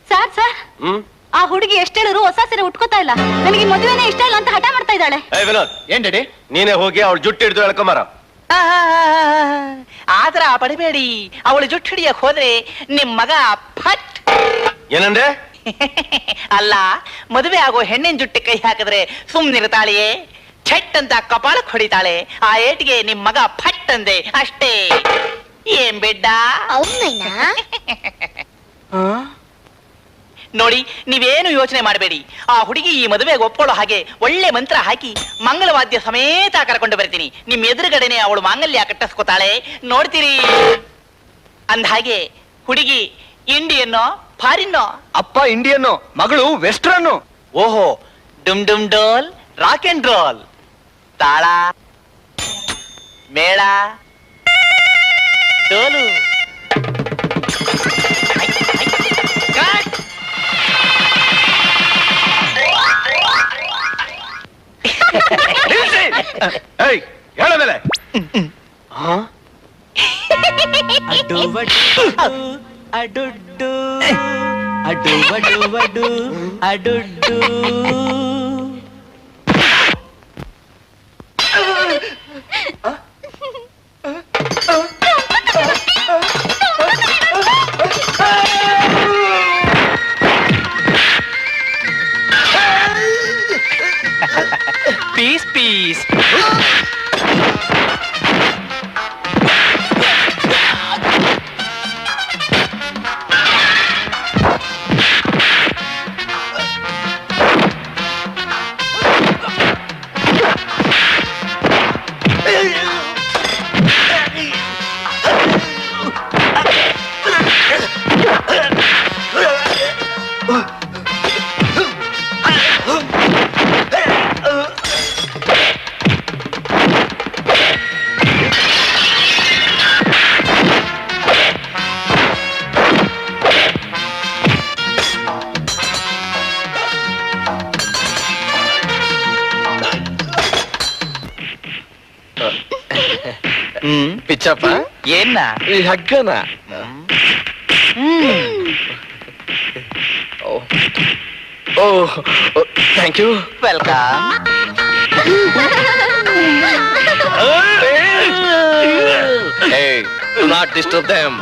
ಸರ್ ಸರ್, ಹ್ಮ್ ಆ ಹುಡುಗಿ ಎಷ್ಟ್ ಹೇಳಿದ್ರು ಹೊಸ ಸೀರೆ ಉಟ್ಕೋತಾ ಇಲ್ಲ. ನನಗೆ ಮದುವೆನೇ ಇಷ್ಟ ಇಲ್ಲ ಅಂತ ಹಠ ಮಾಡ್ತಾ ಇದ್ದಾಳೆ. ವಿನೋದ್, ಏನ್ ಡ್ಯಾಡಿ? ನೀನೇ ಹೋಗಿ ಅವಳು ಜುಟ್ಟು ಹಿಡಿದು ಎಳ್ಕೊಂಬಾರ. ಆತರ ಪಡಿಬೇಡಿ. ಅವಳು ಜುಟ್ಟು ಹಿಡಿಯಕ್ ಹೋದ್ರೆ ನಿಮ್ ಮಗ ಫಟ್. ಏನಂದ್ರೆ? ಅಲ್ಲ, ಮದುವೆ ಆಗೋ ಹೆಣ್ಣಿನ ಜುಟ್ಟಿ ಕೈ ಹಾಕಿದ್ರೆ ಸುಮ್ನಿರ್ತಾಳೆಯೇ? ಛಟ್ ಅಂತ ಕಪಾಳಕ್ ಹೊಡಿತಾಳೆ. ಆ ಏಟಿಗೆ ನಿಮ್ ಮಗ ಫಟ್ ಅಂದೆ ಅಷ್ಟೇ. ಏನ್ ಬೆಡ್ಡ ಅವನೇನಾ? ನೋಡಿ, ನೀವೇನು ಯೋಚನೆ ಮಾಡಬೇಡಿ. ಆ ಹುಡುಗಿ ಈ ಮದುವೆಗೆ ಒಪ್ಕೊಳ್ಳೋ ಹಾಗೆ ಒಳ್ಳೆ ಮಂತ್ರ ಹಾಕಿ ಮಂಗಳವಾದ್ಯ ಸಮೇತ ಕರ್ಕೊಂಡು ಬರ್ತೀನಿ. ನಿಮ್ ಎದುರುಗಡೆನೆ ಅವಳು ಮಾಂಗಲ್ಯ ಕಟ್ಟಿಸ್ಕೊತಾಳೆ, ನೋಡ್ತೀರಿ. ಅಂದ ಹಾಗೆ ಹುಡುಗಿ ಇಂಡಿಯನ್ನೋ ಫಾರಿನ್ನೋ? ಅಪ್ಪ ಇಂಡಿಯನ್ನು, ಮಗಳು ವೆಸ್ಟರ್ನ್ನು. ಓಹೋ, ಡುಮ್ ಡುಮ್ ಡೋಲ್, ರಾಕ್ ಅಂಡ್ ರೋಲ್, ತಾಳ ಮೇಳ ಡೋಲು. ಹೇಳ ಮೇಲೆ ಅಡುಡ್ಡು ಅಡು ವಡು ವಡು ಅಡುಡ್ಡು. Piece piece. ಪಿಚ್ಚಪ್ಪ, ಏನ್ನ ಈ ಹಗ್ಗನ oh thank you. Welcome. Hey, do not disturb them.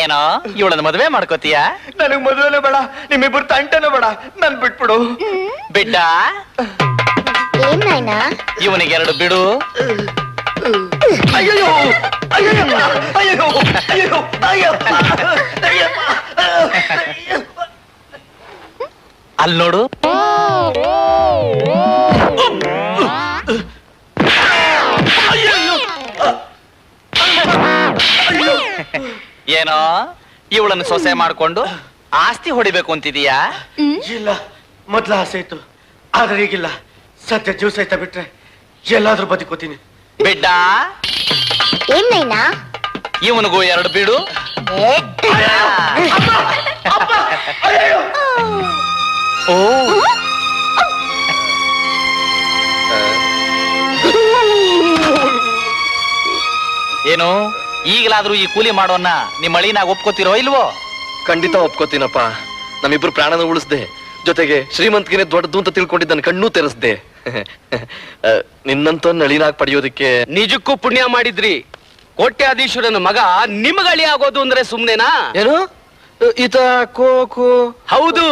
ಏನೋ ಇವಳನ್ನ ಮದುವೆ ಮಾಡ್ಕೋತೀಯ? ನನಗ್ ಮದುವೆನೇ ಬೇಡ, ನಿಮ್ಮಿಬ್ಬರು ತಂಟನೇ ಬೇಡ, ನನ್ ಬಿಟ್ಬಿಡು. ಬಿಡ್ಡ ಏನ್ ನಾಯ್ನ? ಇವನಿಗೆ 2 ಬಿಡು. ಅಯ್ಯೋ ಅಯ್ಯೋ ಅಯ್ಯೋ ಅಯ್ಯೋ ಅಯ್ಯೋ ಅಲ್ಲಿ ನೋಡು. ಏನೋ ಇವಳನ್ನು ಸೊಸೆ ಮಾಡ್ಕೊಂಡು ಆಸ್ತಿ ಹೊಡಿಬೇಕು ಅಂತಿದೀಯಾ? ಇಲ್ಲ, ಮೊದ್ಲ ಆಸೆ ಇತ್ತು, ಆದ್ರೆ ಈಗಿಲ್ಲ. ಸದ್ಯ ಜೀವ ಸಹಿತ ಬಿಟ್ರೆ ಎಲ್ಲಾದ್ರೂ ಬದುಕೋತೀನಿ. ಬಿಡ್ಡ ಏನ್ ನಾಯ್ನ? ಇವನಿಗೂ 2 ಬಿಡು. ಓ ಏನು ಈಗಲಾದ್ರೂ ಈ ಕೂಲಿ ಮಾಡೋನ್ನ ನಿಮ್ಮ ಅಳಿನಾಗ ಒಪ್ಕೋತಿರೋ ಇಲ್ವೋ? ಖಂಡಿತ ಒಪ್ಕೋತೀನಪ್ಪ. ನಮ್ಮಿಬ್ರು ಪ್ರಾಣನ ಉಳಿಸ್ದೆ, ಜೊತೆಗೆ ಶ್ರೀಮಂತಿಗೆ ದೊಡ್ಡದು ಅಂತ ತಿಳ್ಕೊಂಡಿದ್ದ ನನ್ನ ಕಣ್ಣು ತೆರೆಸ್ದೆ. ನಿನ್ನಂತ ನಳಿನಾಗ್ ಪಡೆಯೋದಕ್ಕೆ ನಿಜಕ್ಕೂ ಪುಣ್ಯ ಮಾಡಿದ್ರಿ. ಕೋಟ್ಯಾಧೀಶ್ವರನ ಮಗ ನಿಮಗಳಿ ಆಗೋದು ಅಂದ್ರೆ ಸುಮ್ನೆನಾ? ಏನು ಈತ ಕೋಕು? ಹೌದು,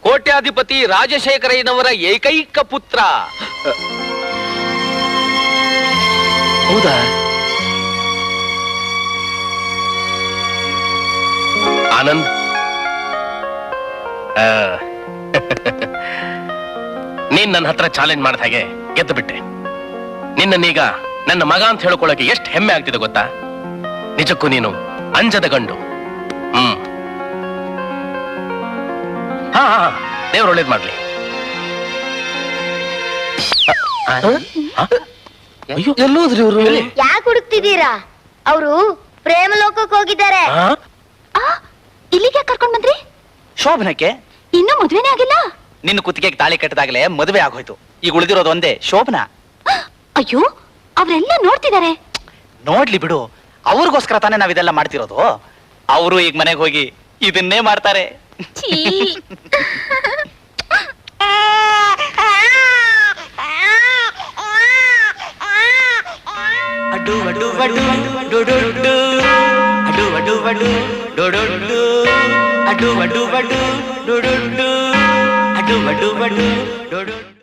ಕೋಟ್ಯಾಧಿಪತಿ ರಾಜಶೇಖರಯ್ಯನವರ ಏಕೈಕ ಪುತ್ರ. ಹೌದಾ? ಆನಂದ್, ನೀನ್ ನನ್ನ ಹತ್ರ ಚಾಲೆಂಜ್ ಮಾಡಿದ ಹಾಗೆ ಗೆದ್ದು ಬಿಟ್ಟೆ. ನಿನ್ನನ್ನೀಗ ನನ್ನ ಮಗ ಅಂತ ಹೇಳ್ಕೊಳ್ಳೋಕೆ ಎಷ್ಟು ಹೆಮ್ಮೆ ಆಗ್ತಿದೆ ಗೊತ್ತಾ? ನಿಜಕ್ಕೂ ನೀನು ಅಂಜದ ಗಂಡು. ಹಾ ಹಾ, ದೇವ್ರು ಒಳ್ಳೇದ್ ಮಾಡ್ಲಿ. ಎಲ್ಲೋದ್ರಿ ಇವ್ರು? ಯಾಕೆ ಹುಡುಕ್ತಿದ್ದೀರಾ? ಅವರು ಪ್ರೇಮ ಲೋಕಕ್ಕೆ ಹೋಗಿದ್ದಾರೆ. ಇಲ್ಲಿಗೆ ಕರ್ಕೊಂಡ್ ಬಂದ್ರಿ? ಶೋಭನಕ್ಕೆ ಇನ್ನೂ ಮದ್ವೆನೇ ಆಗಿಲ್ಲ? ನಿನ್ನ ಕುತ್ತಿಗೆಗೆ ತಾಳಿ ಕಟ್ಟಿದಾಗಲೇ ಮದುವೆ ಆಗೋಯ್ತು. ಈಗ ಉಳಿದಿರೋದು ಒಂದೇ ಶೋಭನ. ಅಯ್ಯೋ, ಅವರೆಲ್ಲ ನೋಡ್ತಿದ್ದಾರೆ. ನೋಡ್ಲಿ ಬಿಡು, ಅವ್ರಿಗೋಸ್ಕರ ತಾನೇ ನಾವಿದೆಲ್ಲ ಮಾಡ್ತಿರೋದು. ಅವರು ಈಗ ಮನೆಗೆ ಹೋಗಿ ಇದನ್ನೇ ಮಾಡ್ತಾರೆ. ಅಡು ಅಡು ಅಡು ಡೊಡೊಡ್ಡು ಅಡು ಅಡು ಅಡು ಡೊಡೊಡ್ಡು ಅಡು ಅಡು ಅಡು ಡೊಡೊಡ್ಡು ಅಡು ಅಡು ಅಡು ಡೊಡೊಡ್ಡು.